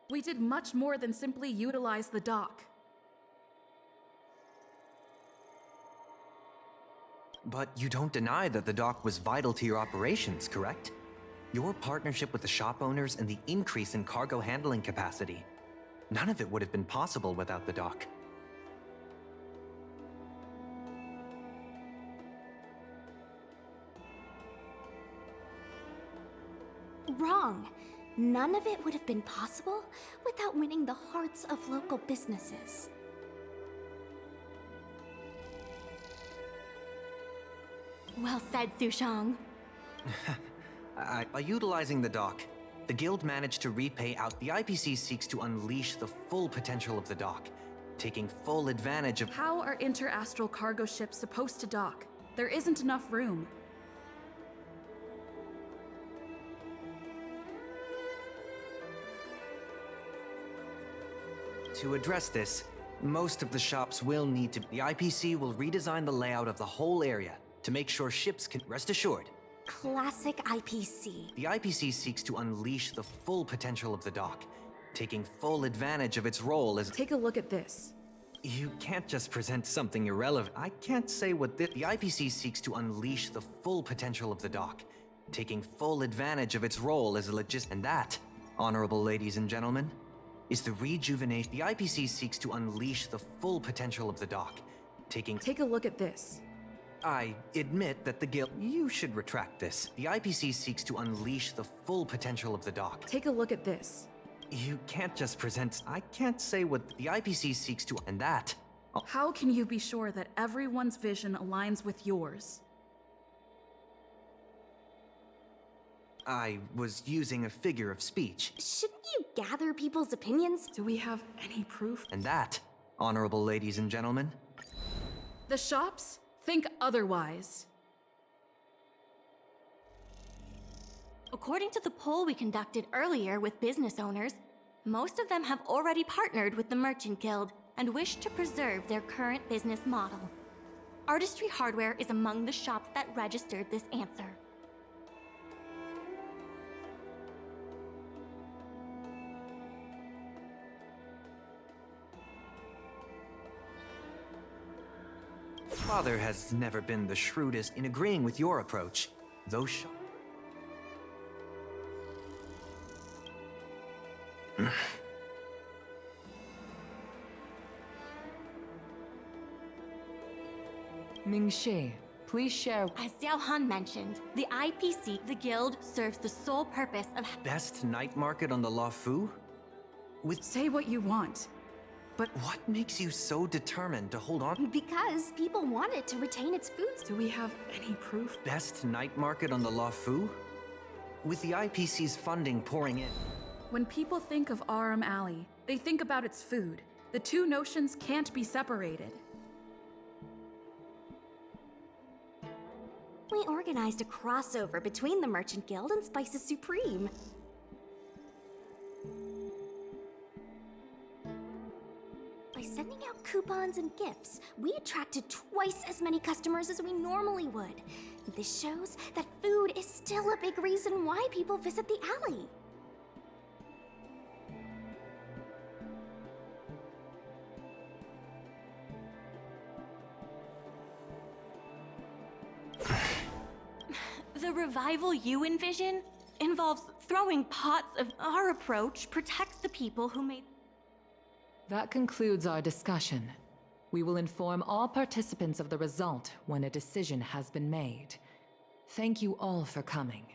Speaker 7: We did much more than simply utilize the dock.
Speaker 22: But you don't deny that the dock was vital to your operations, correct? Your partnership with the shop owners and the increase in cargo handling capacity. None of it would have been possible without the dock.
Speaker 11: Wrong. None of it would have been possible without winning the hearts of local businesses.
Speaker 13: Well said, Sushang.
Speaker 22: By utilizing the dock, the guild managed to repay out. The IPC seeks to unleash the full potential of the dock, taking full advantage of—
Speaker 7: How are interastral cargo ships supposed to dock? There isn't enough room.
Speaker 22: To address this, most of the shops will need to... The IPC will redesign the layout of the whole area to make sure ships can... Rest assured,
Speaker 11: Classic IPC.
Speaker 22: the IPC seeks to unleash the full potential of the dock, taking full advantage of its role as...
Speaker 7: Take a look at this.
Speaker 22: You can't just present something irrelevant. I can't say what this... The IPC seeks to unleash the full potential of the dock, taking full advantage of its role as a And that, honorable ladies and gentlemen, is the rejuvenation... The IPC seeks to unleash the full potential of the dock, taking...
Speaker 7: Take a look at this.
Speaker 22: I admit that the guild... You should retract this. The IPC seeks to unleash the full potential of the dock.
Speaker 7: Take a look at this.
Speaker 22: You can't just present... I can't say what the IPC seeks to... And that...
Speaker 7: How can you be sure that everyone's vision aligns with yours?
Speaker 22: I was using a figure of speech.
Speaker 11: Shouldn't you gather people's opinions?
Speaker 7: Do we have any proof?
Speaker 22: And that, honorable ladies and gentlemen...
Speaker 7: The shops think otherwise.
Speaker 13: According to the poll we conducted earlier with business owners, most of them have already partnered with the Merchant Guild and wish to preserve their current business model. Artistry Hardware is among the shops that registered this answer.
Speaker 22: Father has never been the shrewdest in agreeing with your approach. Those shops...
Speaker 19: Ming-Shi, please share...
Speaker 13: As Xiao Han mentioned, the IPC, the guild, serves the sole purpose of...
Speaker 22: Best night market on the La Fu? With...
Speaker 7: Say what you want, but...
Speaker 22: What makes you so determined to hold on?
Speaker 11: Because people want it to retain its foods.
Speaker 7: Do we have any proof?
Speaker 22: Best night market on the La Fu? With the IPC's funding pouring in...
Speaker 7: When people think of Arum Alley, they think about its food. The two notions can't be separated.
Speaker 11: We organized a crossover between the Merchant Guild and Spices Supreme. By sending out coupons and gifts, we attracted twice as many customers as we normally would. This shows that food is still a big reason why people visit the alley.
Speaker 13: The revival you envision involves throwing pots of... Our approach protects the people who made...
Speaker 19: That concludes our discussion. We will inform all participants of the result when a decision has been made. Thank you all for coming.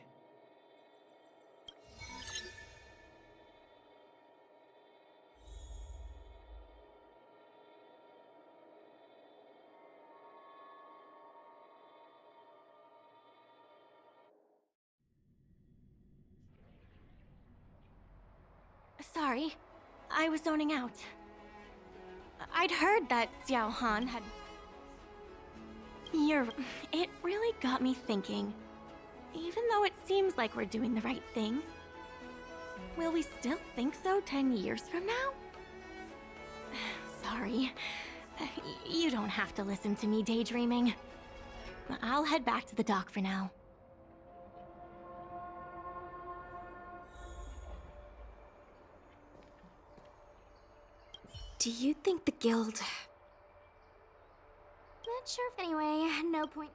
Speaker 13: Sorry, I was zoning out. I'd heard that Xiao Han had... It really got me thinking. Even though it seems like we're doing the right thing, will we still think so 10 years from now? Sorry. You don't have to listen to me daydreaming. I'll head back to the dock for now.
Speaker 11: Do you think the guild... Not sure if anyway, no point...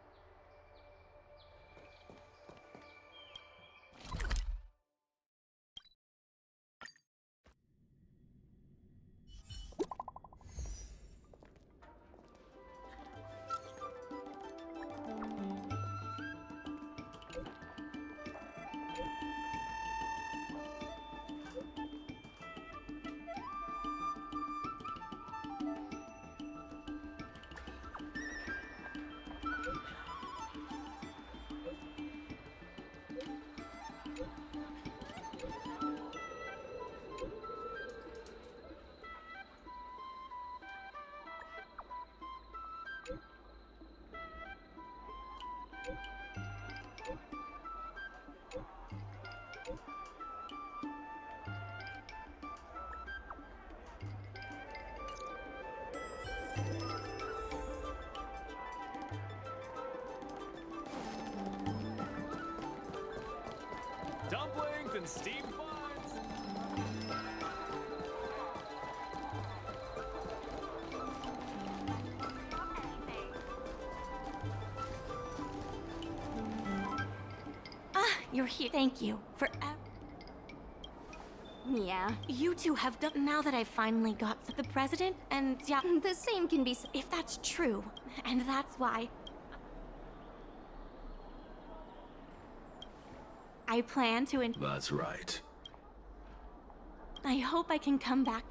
Speaker 2: Dumplings and steamed buns.
Speaker 13: Ah, you're here. Thank you for.
Speaker 11: Yeah.
Speaker 13: You two have done. Now that I finally got the president, and yeah,
Speaker 11: The same can be
Speaker 13: if that's true, and that's why. I plan to.
Speaker 20: That's right.
Speaker 13: I hope I can come back